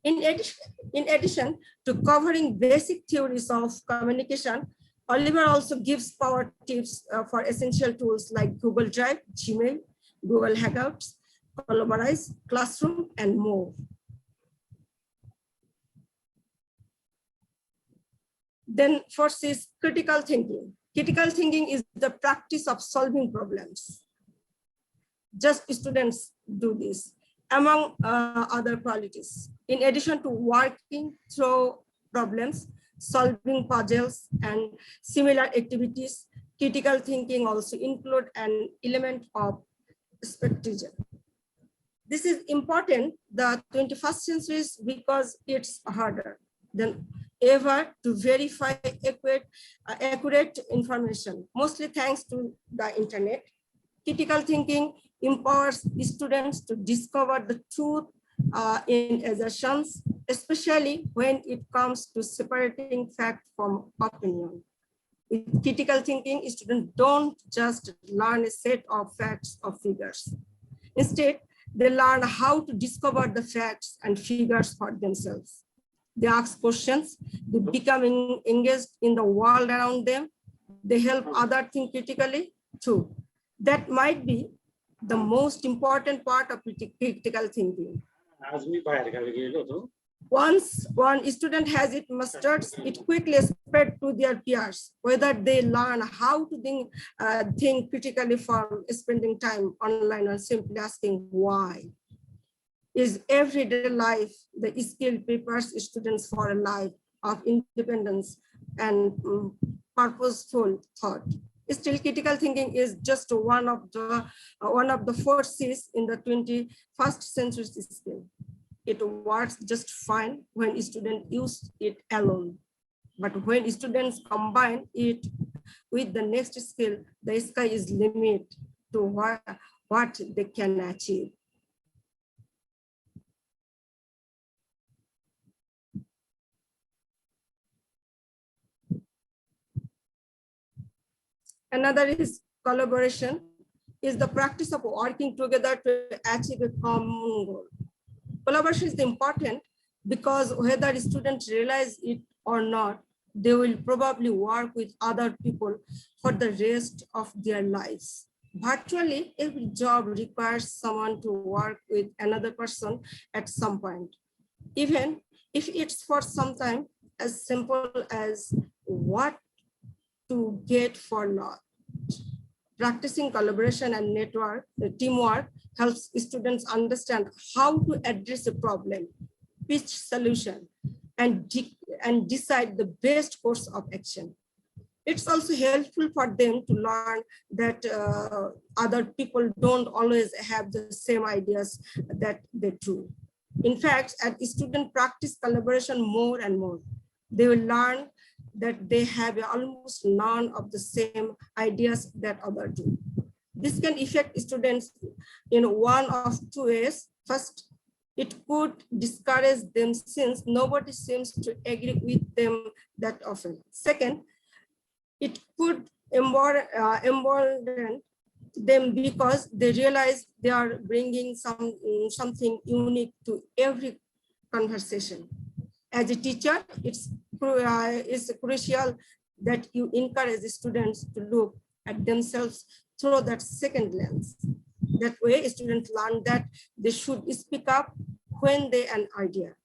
In addition to covering basic theories of communication, Oliver also gives power tips for essential tools like Google Drive, Gmail, Google Hangouts, Collaborate, Classroom, and more. Then first is critical thinking. Critical thinking is the practice of solving problems. Just students do this, among other qualities. In addition to working through problems, solving puzzles, and similar activities, critical thinking also include an element of strategy. This is important the 21st century because it's harder than ever to verify accurate information, mostly thanks to the internet. Critical thinking empowers students to discover the truth in assertions, especially when it comes to separating fact from opinion. With critical thinking, students don't just learn a set of facts or figures. Instead, they learn how to discover the facts and figures for themselves. They ask questions, they become engaged in the world around them. They help others think critically too. That might be the most important part of critical thinking. Once one student has it mastered, it quickly spread to their peers, whether they learn how to think critically from spending time online or simply asking why. Is everyday life the skill prepares students for a life of independence and purposeful thought. Still, critical thinking is just one of the 4 C's in the 21st century skill. It works just fine when students use it alone. But when students combine it with the next skill, the sky is limited to what they can achieve. Another is collaboration, is the practice of working together to achieve a common goal. Collaboration is important because whether students realize it or not, they will probably work with other people for the rest of their lives. Virtually every job requires someone to work with another person at some point, even if it's for some time as simple as what to get for knowledge. Practicing collaboration and teamwork helps students understand how to address a problem, pitch solution, and decide the best course of action. It's also helpful for them to learn that other people don't always have the same ideas that they do. In fact, as students practice collaboration more and more, they will learn that they have almost none of the same ideas that others do. This can affect students in one of 2 ways. First, it could discourage them since nobody seems to agree with them that often. Second, it could embolden them because they realize they are bringing something unique to every conversation. As a teacher, it's crucial that you encourage the students to look at themselves through that second lens. That way, students learn that they should speak up when they an idea.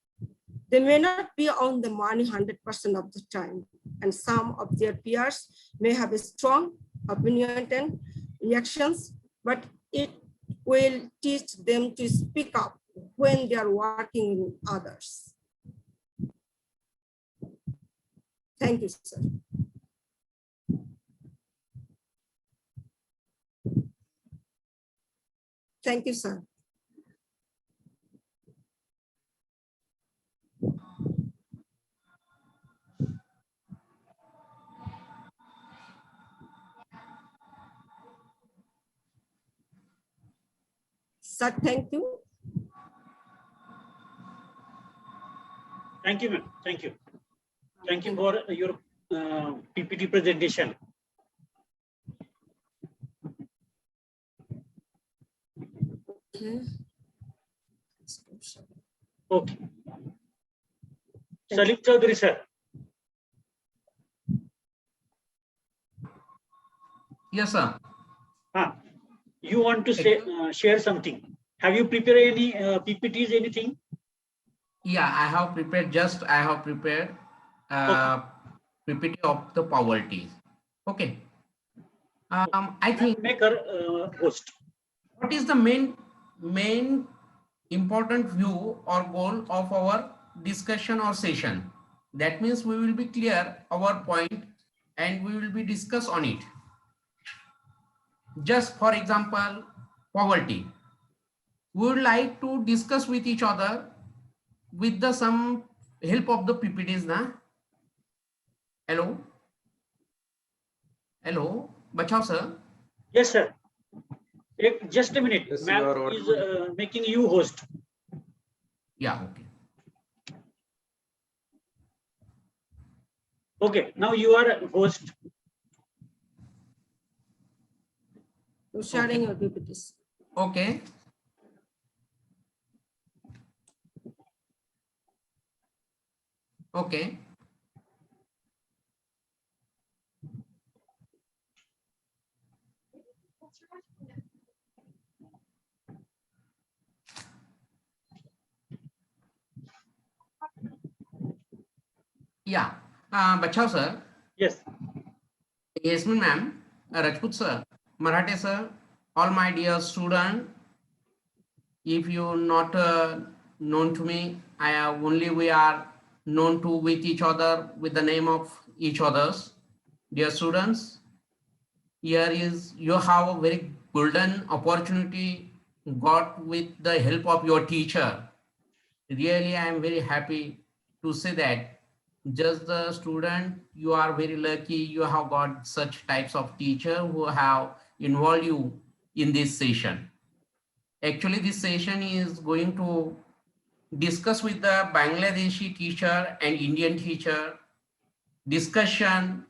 They may not be on the money 100% of the time, and some of their peers may have a strong opinion and reactions, but it will teach them to speak up when they are working with others. Thank you, sir. Thank you, sir. Sir, thank you. Thank you, ma'am. Thank you. Thank you for your PPT presentation. Okay. Okay. Salim Chaudhary, sir. Yes, sir. You want to say, share something? Have you prepared any PPTs, anything? Yeah, I have prepared PPT of the poverty. Okay. I think Make her host. what is the main important view or goal of our discussion or session? That means we will be clear our point and we will be discuss on it. Just for example, poverty. We would like to discuss with each other with the some help of the PPTs. Na? Hello? Hello? Bachao, sir? Yes, sir. Just a minute. Yes, you Ma'am are is audible. making you host. Yeah, okay. Okay, now you are host. You're sharing your PPTs. Okay. Okay. Yeah. Bachao, sir. Yes. Yasmin ma'am, Rajput sir, Marathe sir, all my dear student, if you not known to me, we are known to with each other with the name of each others. Dear students, here is you have a very golden opportunity got with the help of your teacher. Really, I am very happy to say that just the student, you are very lucky you have got such types of teacher who have involved you in this session. Actually, this session is going to discuss with the Bangladeshi teacher and Indian teacher, discussion,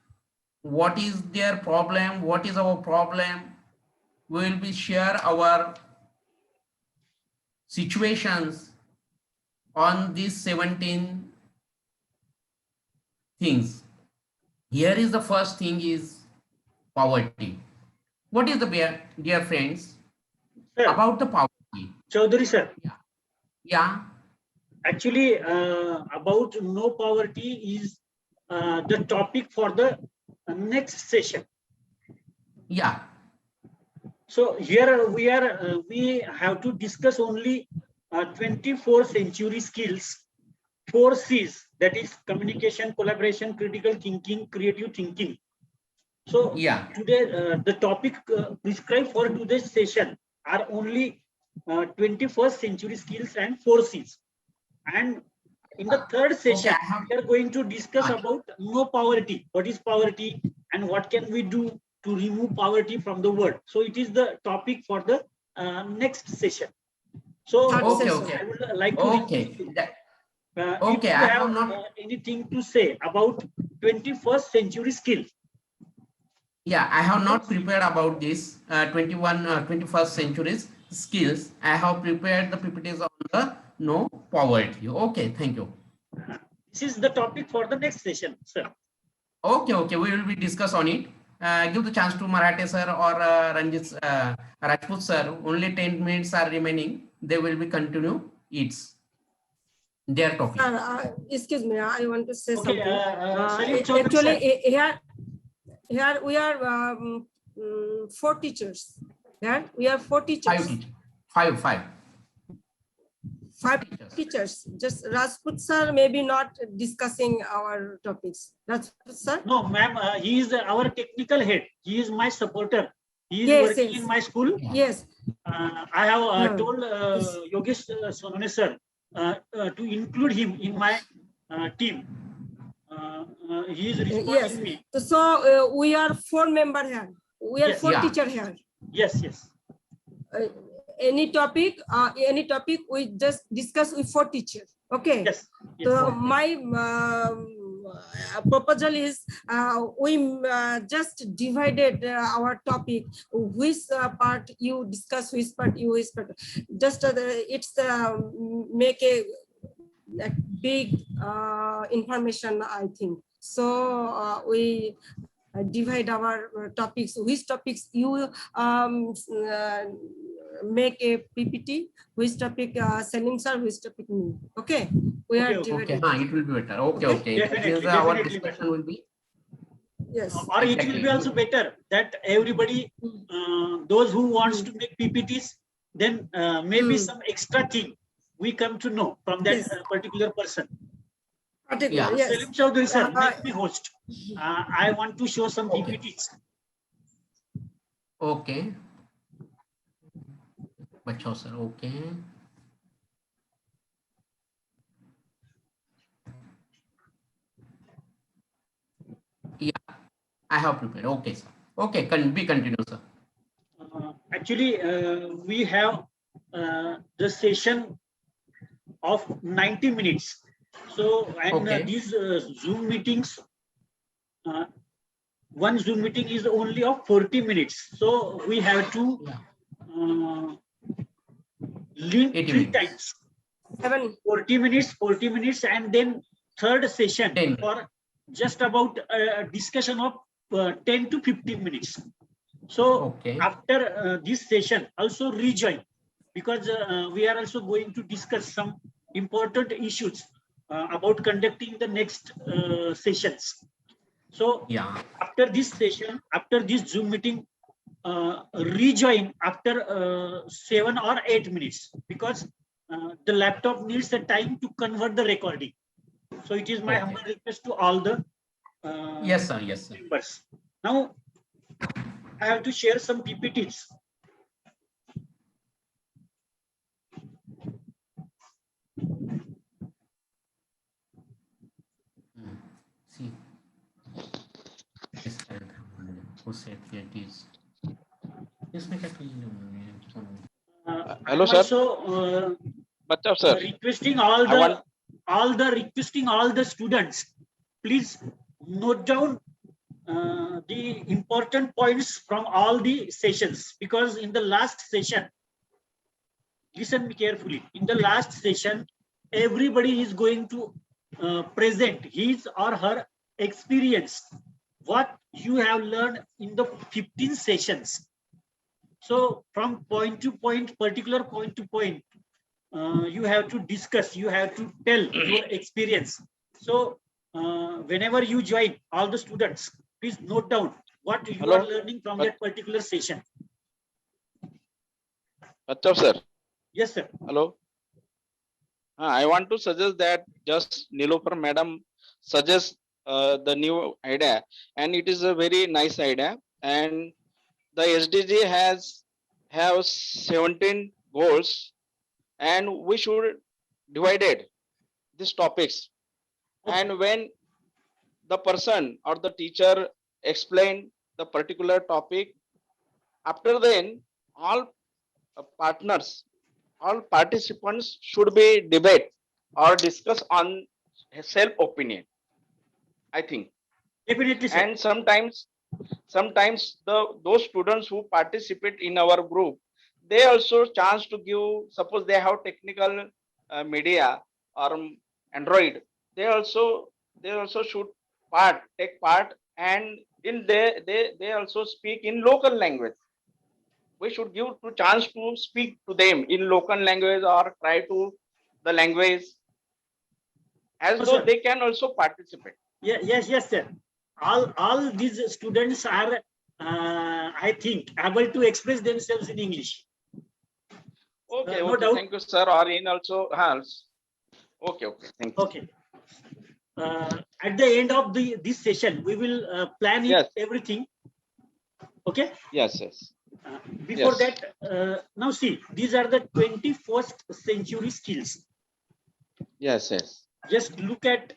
what is their problem, what is our problem. We will be share our situations on these 17 things. Here is the first thing is poverty. What is the dear friends Sir, about the poverty? Chaudhary, sir. Yeah. Actually, about no poverty is the topic for the next session. Yeah. So here we have to discuss only 24th century skills, 4 C's, that is communication, collaboration, critical thinking, creative thinking. So Yeah. today the topic prescribed for today's session are only 21st century skills and 4 C's. And in the third session, we are going to discuss about no poverty. What is poverty and what can we do to remove poverty from the world? So it is the topic for the next session. So Third Okay, session. okay. I would like to Okay. request you, That, if okay, you I have have not. anything to say about 21st century skill. Yeah, I have not prepared about this 21st century's skills. I have prepared the PPTs on the no poverty. Okay, thank you. This is the topic for the next session, sir. Okay, okay, we will be discuss on it. Give the chance to Marathe sir or Ranjit Rajput sir. Only 10 minutes are remaining. They will be continue its their topic. Sir, excuse me, I want to say Okay, something. Salim Chaudhary, Actually, sir. here we are 4 teachers. Here we are 4 Five teachers. teachers. Five. 5 teachers. teachers. Just Rajput sir maybe not discussing our topics. Rajput sir. No, ma'am, he is our technical head. He is my supporter. He is Yes, working yes. in my school. Yes. I have Yeah. told Yes. Yogesh Sonone sir to include him in my team. He is responding Yes. me. So we are 4 member here. We are Yes. 4 Yeah. teacher here. Yes, yes. Any topic we just discuss with 4 teachers. Okay. Yes. Yes. So my proposal is we just divided our topic, which part you discuss, which part you which part. Just it's make a big information, I think. So we divide our topics. Which topics you make a PPT, which topic Salim sir, which topic me. Okay, we are Okay, Okay, divided. it will be better. Okay, okay. That Definitely, means our definitely discussion better. will be. Yes. Or it will be also better that everybody, those who wants to make PPTs, then maybe some extra thing we come to know from that Yes. particular person. Particular, Yeah. yes. Salim Chaudhary sir, Uh, make me host. I want to show some Okay. PPTs. Okay. Bachao sir, okay. Yeah, I have prepared. Okay, sir. Okay, can be continue, sir. Actually, we have the session of 90 minutes. So, and Okay. these Zoom meetings, one Zoom meeting is only of 40 minutes. So we have to Yeah. link 80 3 minutes. times. 7. 40 minutes, and then third session 10. for just about a discussion of 10 to 15 minutes. So Okay. after this session, also rejoin, because we are also going to discuss some important issues about conducting the next sessions. So Yeah. after this session, after this Zoom meeting, rejoin after 7 or 8 minutes, because the laptop needs the time to convert the recording. So it is my Okay. humble request to all the Yes, sir. Yes, sir. members. Now I have to share some PPTs. See. Yes, who said it is? Yes, make it. Hello, I'm sir. also Bachao sir. requesting I all the students, please note down the important points from all the sessions, because in the last session, listen me carefully, in the last session, everybody is going to present his or her experience, what you have learned in the 15 sessions. So from point to point, particular point to point, you have to discuss, you have to tell your experience. So whenever you join, all the students, please note down what you Hello? are learning from that particular session. Bachao sir. Yes, sir. Hello. I want to suggest that just Nilofer madam suggests the new idea, and it is a very nice idea. And the SDG have 17 goals, and we should divided these topics. Okay. And when the person or the teacher explain the particular topic, after then all partners all participants should be debate or discuss on self opinion, I think. Definitely, sir. And sometimes those students who participate in our group, they also chance to give, suppose they have technical media or Android, they also should take part, and in they also speak in local language. We should give to chance to speak to them in local language or try to the language as No, though sir. they can also participate. Yes, sir. All these students are, I think, able to express themselves in English. Okay, No okay, doubt. thank you, sir. Or in also has. Okay, thank you. Okay. At the end of this session, we will plan Yes. everything. Okay. Yes. Before Yes. that, now see, these are the 21st century skills. Yes. Just look at.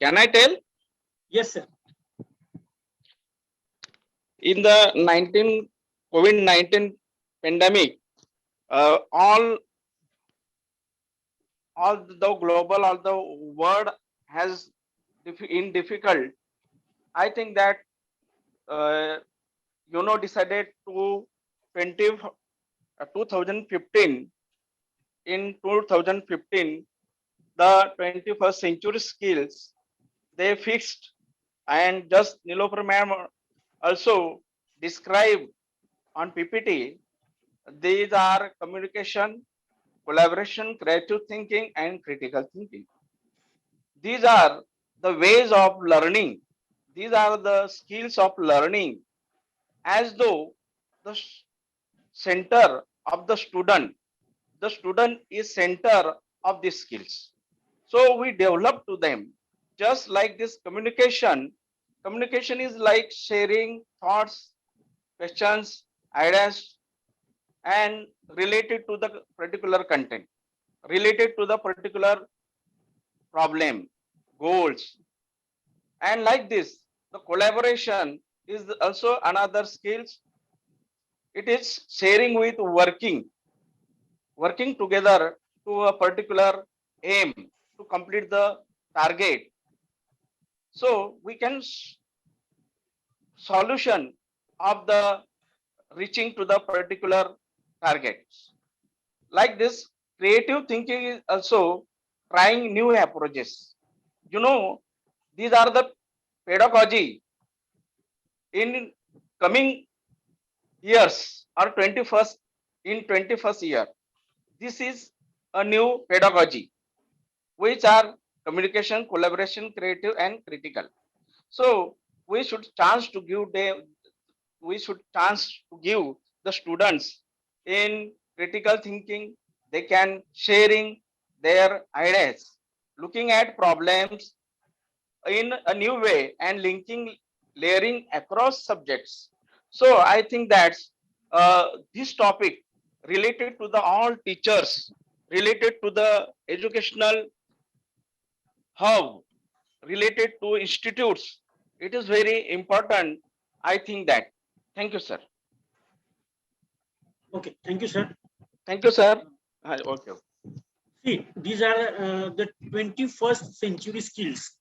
Can I tell? Yes, sir. In the COVID-19 pandemic, all the global, all the world has in difficult. I think that decided to 2015. In 2015, the 21st century skills they fixed, and just Nilofer ma'am also described on PPT. These are communication, collaboration, creative thinking, and critical thinking. These are the ways of learning. These are the skills of learning, as though the center of the student is center of these skills. So we develop to them, just like this communication. Communication is like sharing thoughts, questions, ideas, and related to the particular content, related to the particular problem, goals. And like this, the collaboration is also another skills. It is sharing with working together to a particular aim to complete the target. So we can solution of the reaching to the particular targets. Like this, creative thinking is also trying new approaches. These are the pedagogy in coming years or 21st year. This is a new pedagogy, which are communication, collaboration, creative, and critical. So we should chance to give the students in critical thinking. They can sharing their ideas, looking at problems in a new way, and layering across subjects. So I think that this topic related to the all teachers, related to the educational hub, related to institutes, it is very important. I think that. Thank you, sir. Okay. Thank you, sir. Thank you, sir. Okay. See, these are the 21st century skills,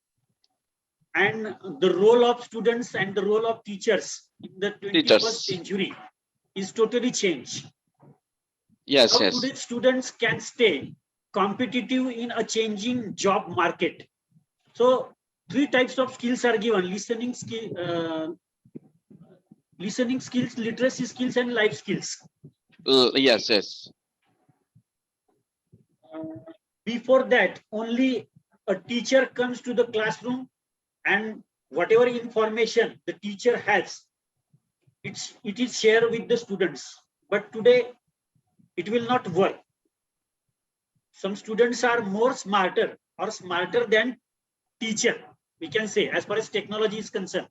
and the role of students and the role of teachers in the 21st century is totally changed. Yes. How today students can stay competitive in a changing job market. So 3 types of skills are given: listening skills, literacy skills, and life skills. Yes. Before that, only a teacher comes to the classroom, and whatever information the teacher has, it is shared with the students. But today, it will not work. Some students are more smarter than teacher, we can say, as far as technology is concerned.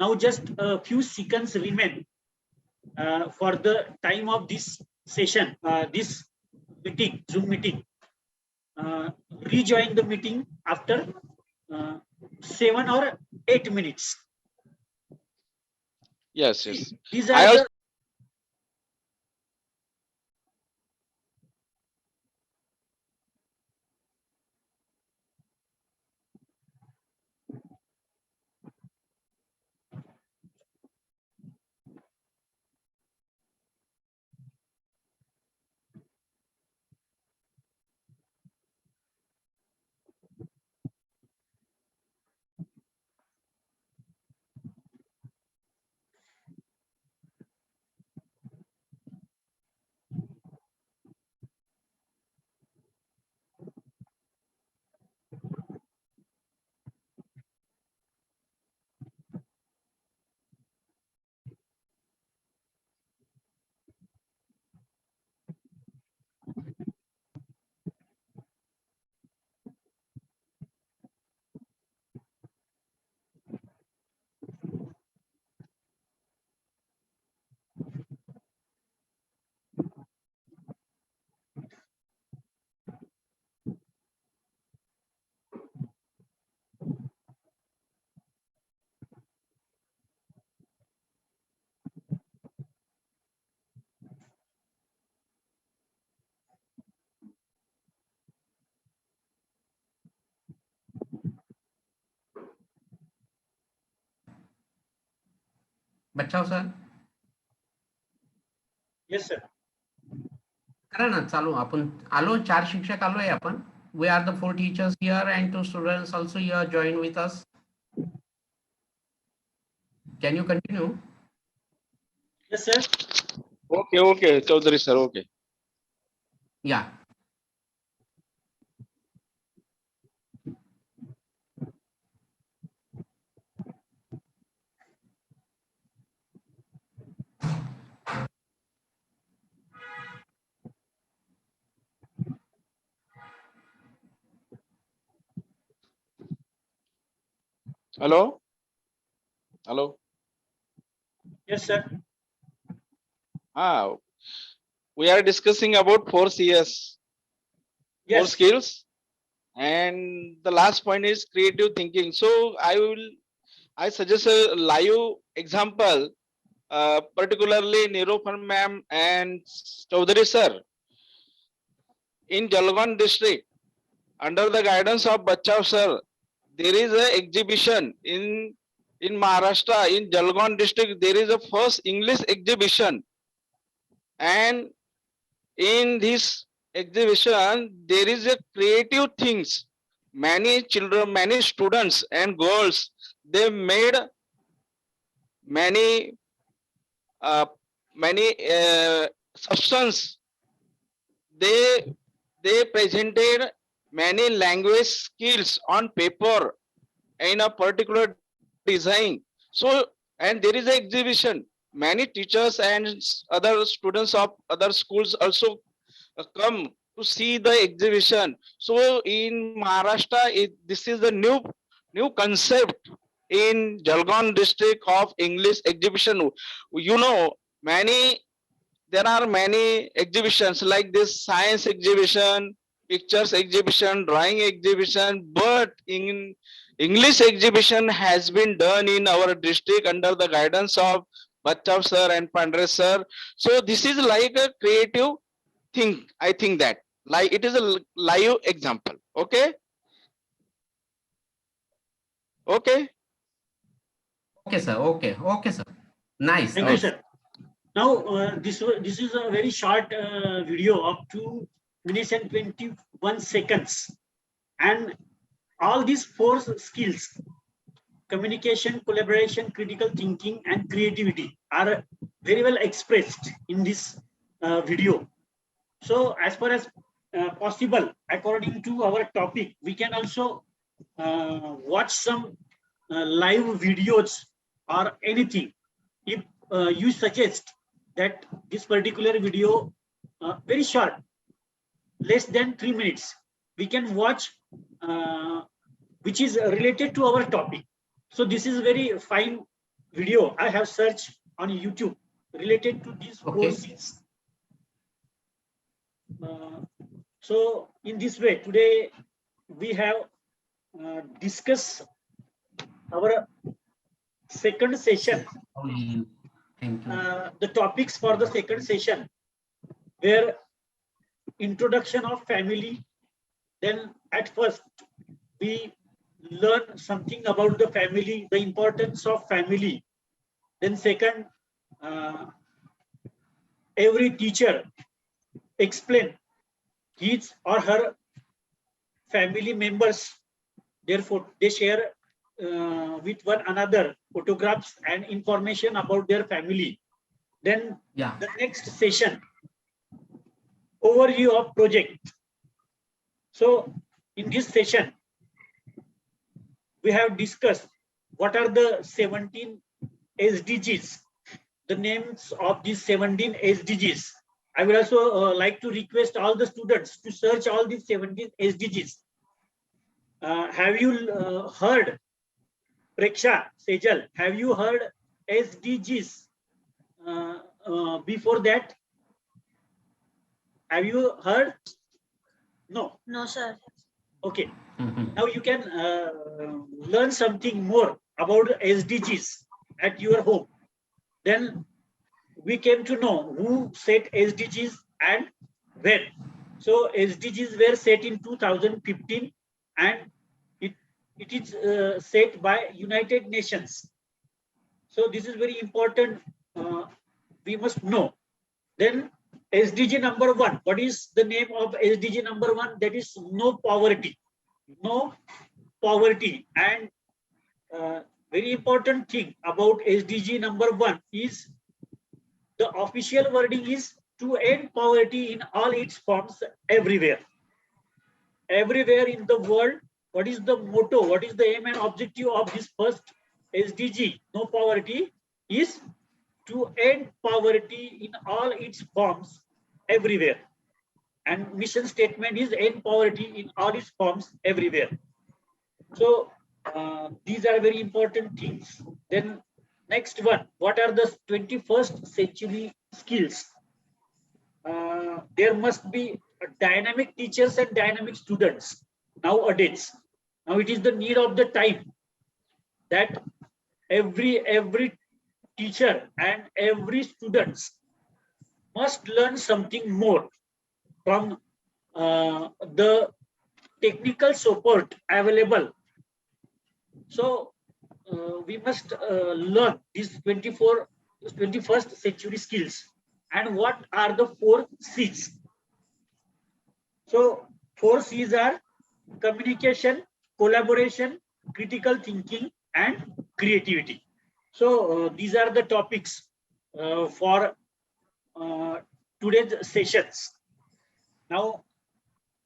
Now just a few seconds remain for the time of this session, this meeting, Zoom meeting. Rejoin the meeting after 7 or 8 minutes. Yes. These are बचाव sir Yes, sir. करा ना चालू आपण आलो 4 शिक्षक आलोय आपण we are the 4 teachers here and 2 students also here join with us. Can you continue? Yes, sir. Okay, Chaudhary sir, okay. Yeah. Hello? Hello? Yes, sir. Ah, we are discussing about 4 CS, 4 Yes. skills. And the last point is creative thinking. So I suggest a live example, particularly Nirupam ma'am and Chaudhary sir. In Jalgaon district, under the guidance of Bachav sir, there is a exhibition in Maharashtra, in Jalgaon district. There is a first English exhibition, and in this exhibition there is a creative things. Many children, many students and girls, they made many uh, many substance. They presented many language skills on paper in a particular design. So, and there is an exhibition. Many teachers and other students of other schools also come to see the exhibition. So in Maharashtra, this is the new concept in Jalgaon district of English exhibition. You know, there are many exhibitions like this: science exhibition, pictures exhibition, drawing exhibition, but in English exhibition has been done in our district under the guidance of Bachav sir and Pandre sir. So this is like a creative thing. I think that like it is a live example. Okay. Okay. Okay sir. Okay sir. Nice. Thank you, sir. Now, this is a very short video of 2 minutes and 21 seconds. And all these 4 skills, communication, collaboration, critical thinking, and creativity, are very well expressed in this video. So as far as possible, according to our topic, we can also watch some live videos or anything. If you suggest that this particular video, very short, less than 3 minutes, we can watch which is related to our topic. So this is a very fine video I have searched on YouTube related to these 4 skills. So in this way, today we have discussed our second session. Thank you. The topics for the second session were introduction of family. Then at first we learn something about the family, the importance of family. Then second, every teacher explain his or her family members. Therefore, they share with one another photographs and information about their family. Then the next session, overview of project. So in this session, we have discussed what are the 17 SDGs, the names of these 17 SDGs. I will also like to request all the students to search all these 17 SDGs. Have you heard, Preksha, Sejal, have you heard SDGs before that? Have you heard? No. No, sir. Okay. Now you can learn something more about SDGs at your home. Then we came to know who set SDGs and when. So SDGs were set in 2015 and it is set by United Nations. So So this is very important. We must know. Then SDG number 1. What is the name of SDG number 1? That is no poverty. No poverty. And very important thing about SDG number 1 is the official wording is to end poverty in all its forms everywhere. Everywhere in the world. What is the motto? What is the aim and objective of this first SDG? No poverty is to end poverty in all its forms everywhere. And mission statement is end poverty in all its forms everywhere. So these are very important things. Then next one, what are the 21st century skills? There must be dynamic teachers and dynamic students nowadays. Now it is the need of the time that every teacher and every student must learn something more from the technical support available. So we must learn these 21st century skills. And what are the 4 C's? So 4 C's are communication, collaboration, critical thinking, and creativity. So these are the topics for today's sessions. Now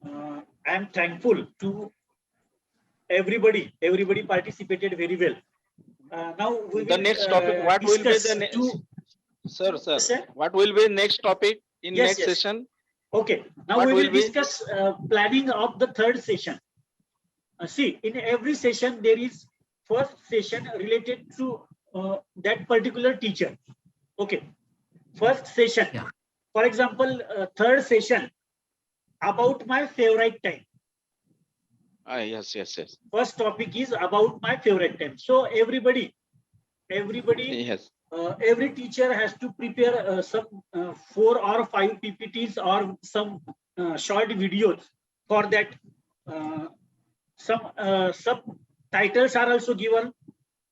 I am thankful to everybody participated very well. Now we The will, next topic, what will be discuss the next? two- Sir, Sir? what will be next topic in Yes, next yes. session? Okay, now What we will will be? discuss planning of the third session. See, in every session, there is first session related to that particular teacher. Okay, first session. Yeah. For example, third session about my favorite time. Yes. First topic is about my favorite time. So everybody, Yes. every teacher has to prepare some 4 or 5 PPTs or some short videos for that. Some subtitles are also given.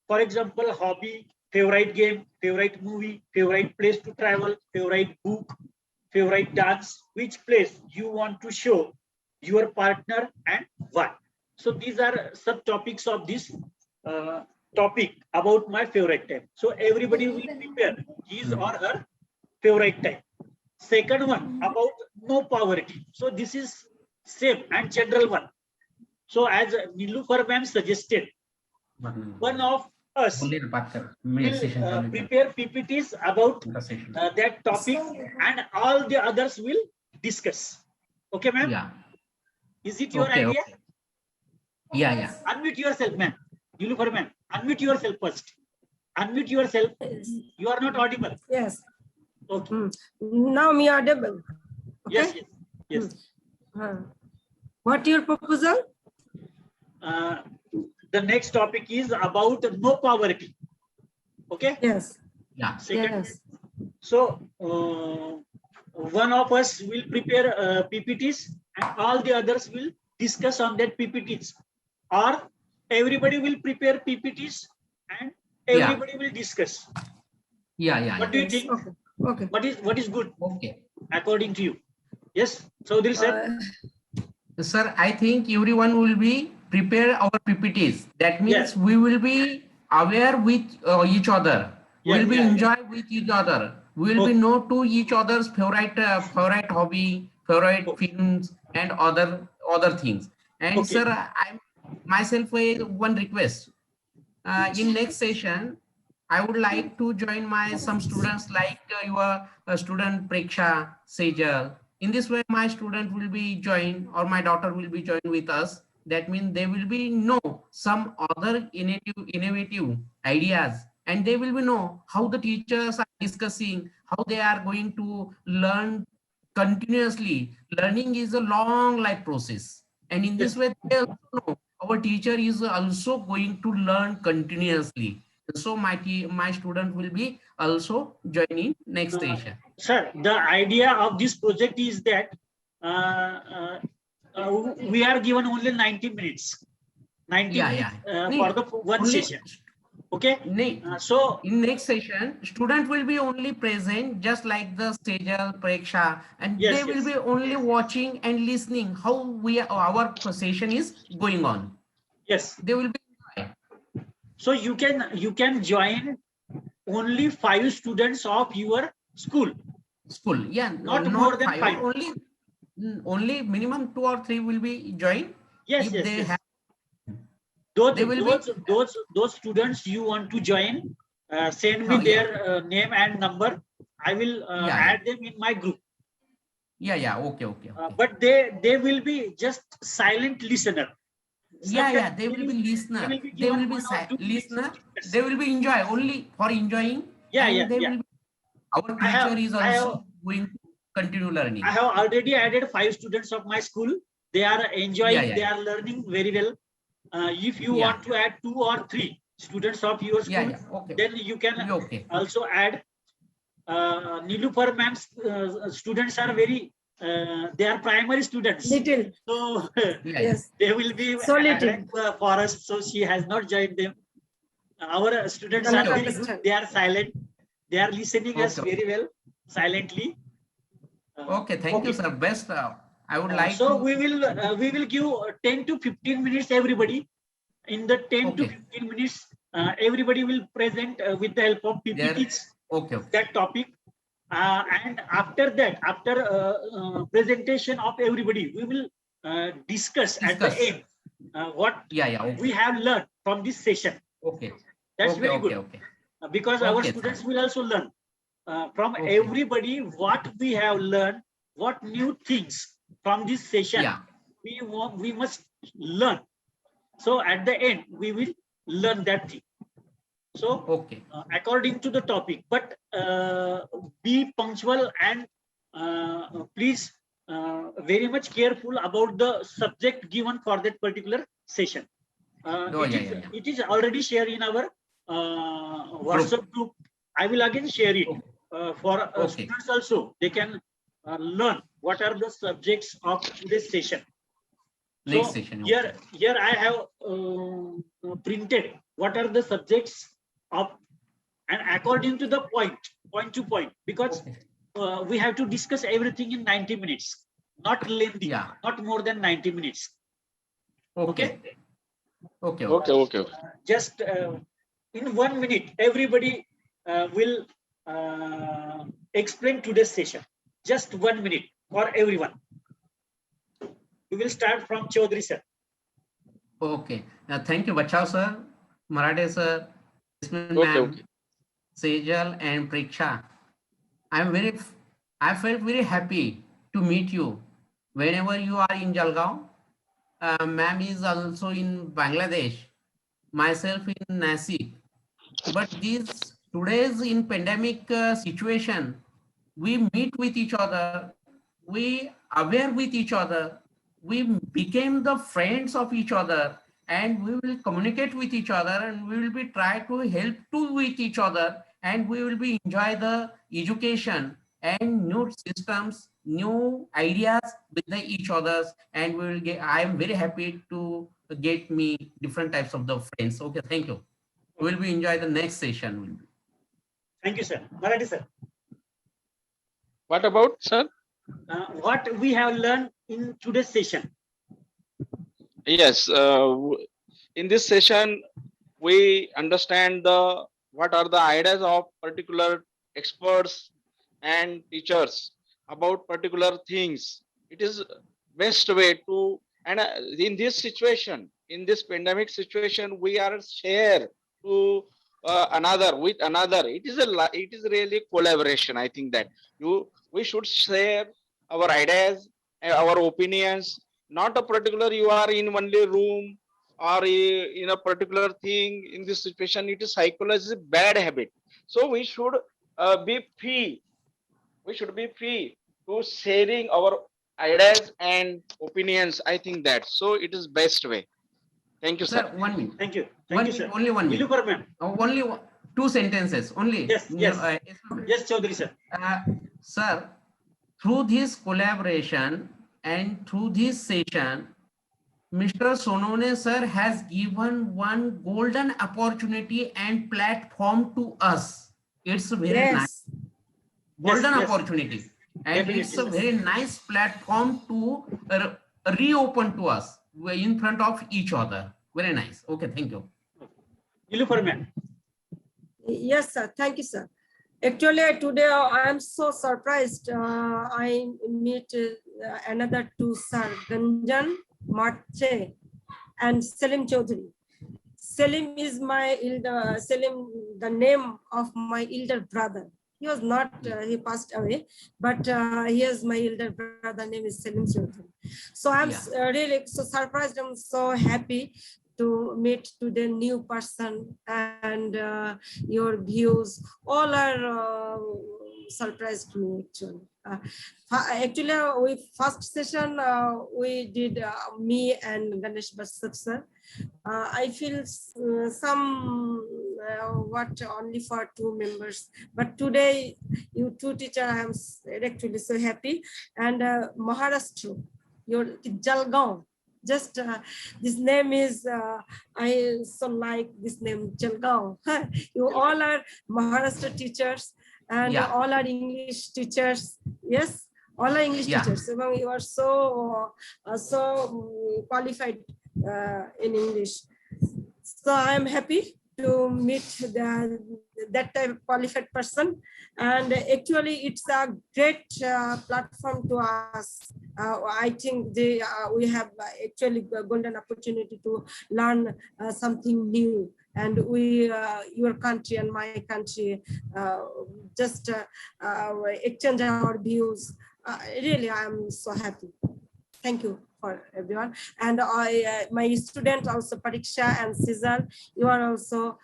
For example, hobby, favorite game, favorite movie, favorite place to travel, favorite book, favorite dance, which place you want to show your partner and why. So these are subtopics of this topic about my favorite time. So everybody will prepare his or her favorite time. Second one about no poverty. So this is same and general one. So as Nilufar ma'am suggested, one of us will prepare PPTs about that topic and all the others will discuss. Okay, ma'am? Yeah. Is it your Okay, idea? okay. Yeah. Unmute yourself, ma'am. Nilufar ma'am, unmute yourself first. Unmute yourself. You are not audible. Yes. Okay. Now me audible. Yes, Okay. yes. What your proposal? The next topic is about no poverty. Okay. Yes. Yeah. Second. Yes. So one of us will prepare PPTs and all the others will discuss on that PPTs, or everybody will prepare PPTs and everybody will discuss. Yeah. What do you think? Okay. What is good Okay. according to you? Yes, Chaudhary sir. Sir, I think everyone will be prepare our PPTs. That means Yes. we will be aware with each other. Yeah, We'll be yeah, yeah. enjoy with each other. We'll be Okay. know to each other's favorite hobby, favorite Okay. films, and other things. And Okay. sir, I myself one request. In next session, I would like to join some students like your student Preksha Sejal. In this way, my student will be joined or my daughter will be joined with us. That means they will be know some other innovative ideas, and they will be know how the teachers are discussing, how they are going to learn continuously. Learning is a long life process, and in this way, they also know our teacher is also going to learn continuously. So my student will be also joining next session. Sir, the idea of this project is that we are given only 90 minutes. 90 Yeah. minutes for the one Only session. Okay. So in next session, student will be only present, just like the Sejal, Preksha, and Yes, they will yes. be only watching and listening how our session is going on. Yes. They will be. So you can join only 5 students of your school. School, yeah, Not more than 5. Only minimum 2 or 3 will be joined. Yes, If yes, they yes. have, Those, they will be. those students you want to join, send me Oh, yeah. their name and number. I will add them in my group. Yeah. Okay. But they will be just silent listener. Yeah. They will be listener. They will be listener. They will be enjoy only for enjoying. Yeah. And they will be. Our teacher is also going to continue learning. I have already added 5 students of my school. They are enjoying. Yeah. They are learning very well. If you want to add 2 or 3 students of your school, Okay. then you can also add. Nilupar ma'am's students are very. They are primary students. Little. So Yes. they will be So little. for us. So she has not joined them. Our students Cannot are very understand. good. They are silent. They are listening us very well, silently. Okay, thank you, sir. Best. I would like. So we will give 10 to 15 minutes everybody. In the 10 to 15 minutes, everybody will present with the help of PPTs. Okay. That topic. And after that, after presentation of everybody, we will discuss at the end what we have learned from this session. Okay. That's very good. Okay. Because our students will also learn from everybody what we have learned, what new things from this session we must learn. So at the end, we will learn that thing. So according to the topic, but be punctual and please very much careful about the subject given for that particular session. It is already shared in our WhatsApp group. I will again share it for students also. They can learn what are the subjects of this session. Next so session. Here I have printed what are the subjects of, and according to the point to point, because we have to discuss everything in 90 minutes, not lengthy, not more than 90 minutes. Okay. Just in 1 minute, everybody will explain today's session. Just 1 minute for everyone. We will start from Chaudhary sir. Okay. Thank you, Bachao sir, Marathe sir, ma'am, Sejal and Preksha. I felt very happy to meet you. Whenever you are in Jalgaon, ma'am is also in Bangladesh, myself in Nasik. But today's in pandemic situation, we meet with each other, we aware with each other, we became the friends of each other, and we will communicate with each other, and we will be try to help with each other, and we will be enjoy the education and new systems, new ideas with each others, and we will get. I am very happy to get me different types of the friends. Okay, thank you. We will be enjoy the next session. Thank you, sir. Marathe sir. What about, sir? What we have learned in today's session. Yes, in this session, we understand what are the ideas of particular experts and teachers about particular things. It is best way to, and in this situation, in this pandemic situation, we are share to another with another. It is really collaboration. I think that we should share our ideas, our opinions. Not a particular you are in only room or in a particular thing. In this situation, it is psychology bad habit. So we should be free. We should be free to sharing our ideas and opinions. I think that so it is best way. Thank you, sir. 1 minute. Thank you. Sir. Only 1 minute. Only 2 sentences. Only. Yes. Yes, Chaudhary sir. Sir, through this collaboration and through this session, Mr. Sonone sir has given one golden opportunity and platform to us. It's a very nice Yes, golden yes, opportunity, and it's a definitely. very nice platform to reopen to us in front of each other. Very nice. Okay, thank you. Niloofar ma'am. yes, sir. Thank you, sir. Actually, today I am so surprised. I meet another two, sir, Ganjan Marche and Selim Chaudhary. Selim is my elder, Selim, the name of my elder brother. He was not, he passed away, but he is my elder brother, name is Selim Chaudhary. So I'm really so surprised, I'm so happy to meet today new person, and your views all are surprised me actually. Actually, we first session we did me and Ganesh Basuk sir. I feel some what only for two members, but today you two teacher I am actually so happy. And Maharashtra, your Jalgaon, just this name is I so like this name Jalgaon. You all are Maharashtra teachers and all are English teachers. Yes, all are English teachers. So you are so qualified in English. So I'm happy to meet that type of qualified person, and actually it's a great platform to us. I think we have actually a golden opportunity to learn something new, and we your country and my country just exchange our views. Really, I'm so happy. Thank you for everyone. And my student also, Pariksha and Cesar, you are also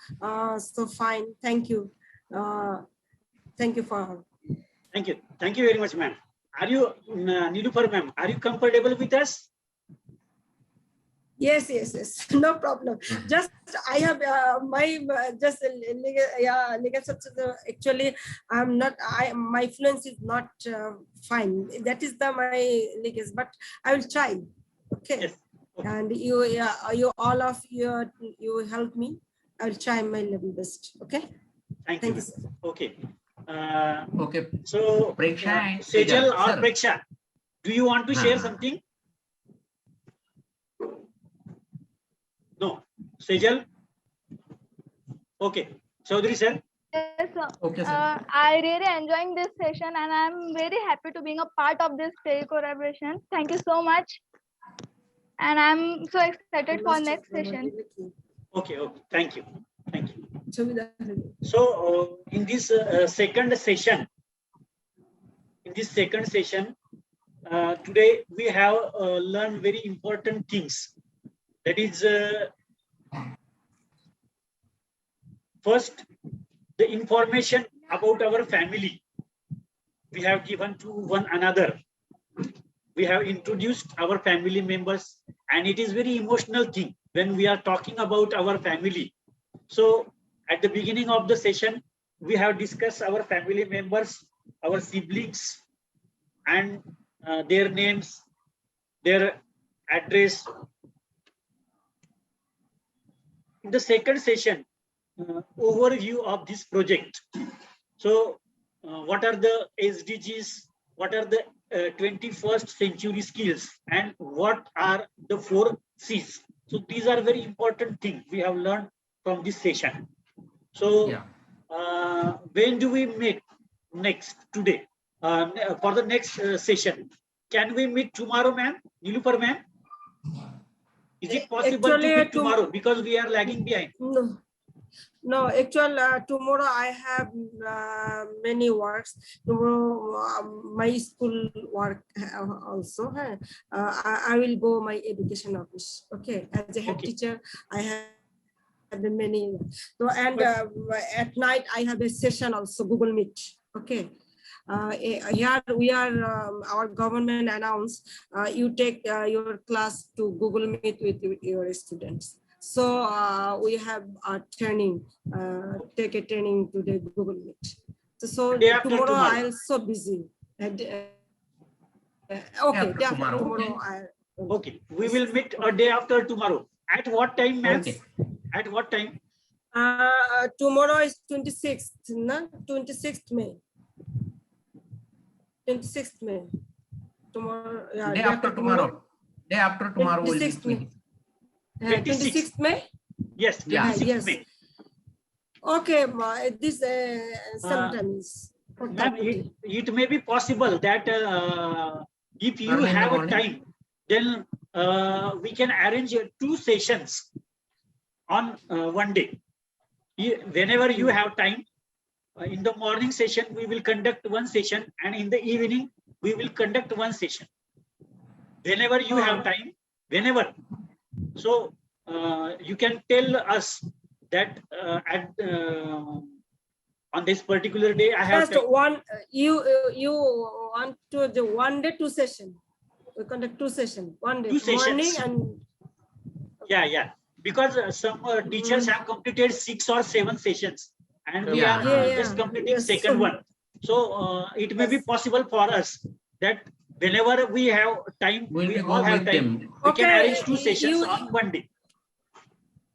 so fine. Thank you. Thank you for. Thank you. Thank you very much, ma'am. Are you, Niloofar ma'am, are you comfortable with us? Yes, yes, yes. No problem. Just I have my just actually I'm not. My fluency is not fine. That is the my legacy, but I will try. Okay. Yes. Okay. And you all of you help me. I will try my level best. Okay. Thank you. Sir. Okay. Okay. So, Preksha and Sejal or sir. Preksha, do you want to share something? No. Sejal? Okay. Chaudhary sir? Yes, sir. Okay, sir. I really enjoying this session, and I'm very happy to being a part of this collaboration. Thank you so much. And I'm so excited for next session. Okay, okay. Thank you. Thank you. So in this second session, today we have learned very important things. That is, first, the information about our family we have given to one another. We have introduced our family members, and it is very emotional thing when we are talking about our family. So at the beginning of the session, we have discussed our family members, our siblings, and their names, their address. In the second session, overview of this project. So what are the SDGs? What are the 21st century skills? And what are the 4 C's? So these are very important things we have learned from this session. So when do we meet next today for the next session? Can we meet tomorrow, ma'am? Niloofar ma'am? Is it possible actually, to meet tomorrow because we are lagging behind? No. No, actually, tomorrow I have many works. Tomorrow, my school work also. I will go my education office. Okay, as a head teacher, I have many. So and at night I have a session also, Google Meet. Okay. Here we are, our government announced you take your class to Google Meet with your students. So we have a training, take a training to the Google Meet. So tomorrow I'll so busy. And, okay, tomorrow. tomorrow Okay, we will meet a day after tomorrow. At what time, ma'am? Okay. At what time? Tomorrow is 26th, no? 26th May. 26th May. Tomorrow, yeah. Day after tomorrow. Day after tomorrow will be 26th May. free. 26th May? Yes, Yeah. 26th Yes. May. Okay, this sometimes. Ma'am, it may be possible that if you Early in the have a morning. time, then we can arrange 2 sessions on one day. Whenever you have time, in the morning session, we will conduct 1 session, and in the evening, we will conduct 1 session. Whenever you have time, whenever. So you can tell us that on this particular day, I have First time. one, you want to the 1 day 2 session. We conduct 2 session, 1 day 2 sessions. morning and Yeah. Because some teachers have completed 6 or 7 sessions, and we Yeah. are just completing Yes. second one. So it may be Yes. possible for us that whenever we have time, We'll we be all going have with time. them. We can Okay, arrange 2 sessions you- on one day.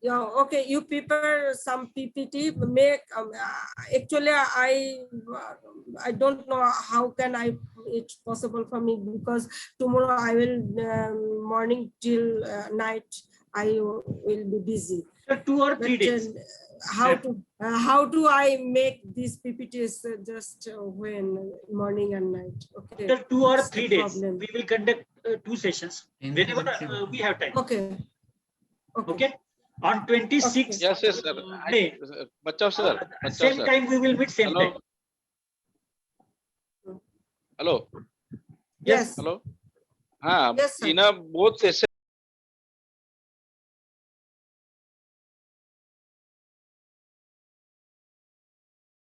Yeah, okay, you prepare some PPT, make, actually, I don't know how can it's possible for me, because tomorrow I will, morning till night, I will be busy. So 2 or 3 But, days. how do I make these PPTs just when morning and night? Okay. After 2 or it's 3 the days, problem. we will conduct 2 sessions whenever we have time. Okay. Okay. On 26th Yes, yes, sir. May, Bachao sir. same time we will meet same time. Hello. Yes. Hello. हाँ, Yes, sir. in a both sessions.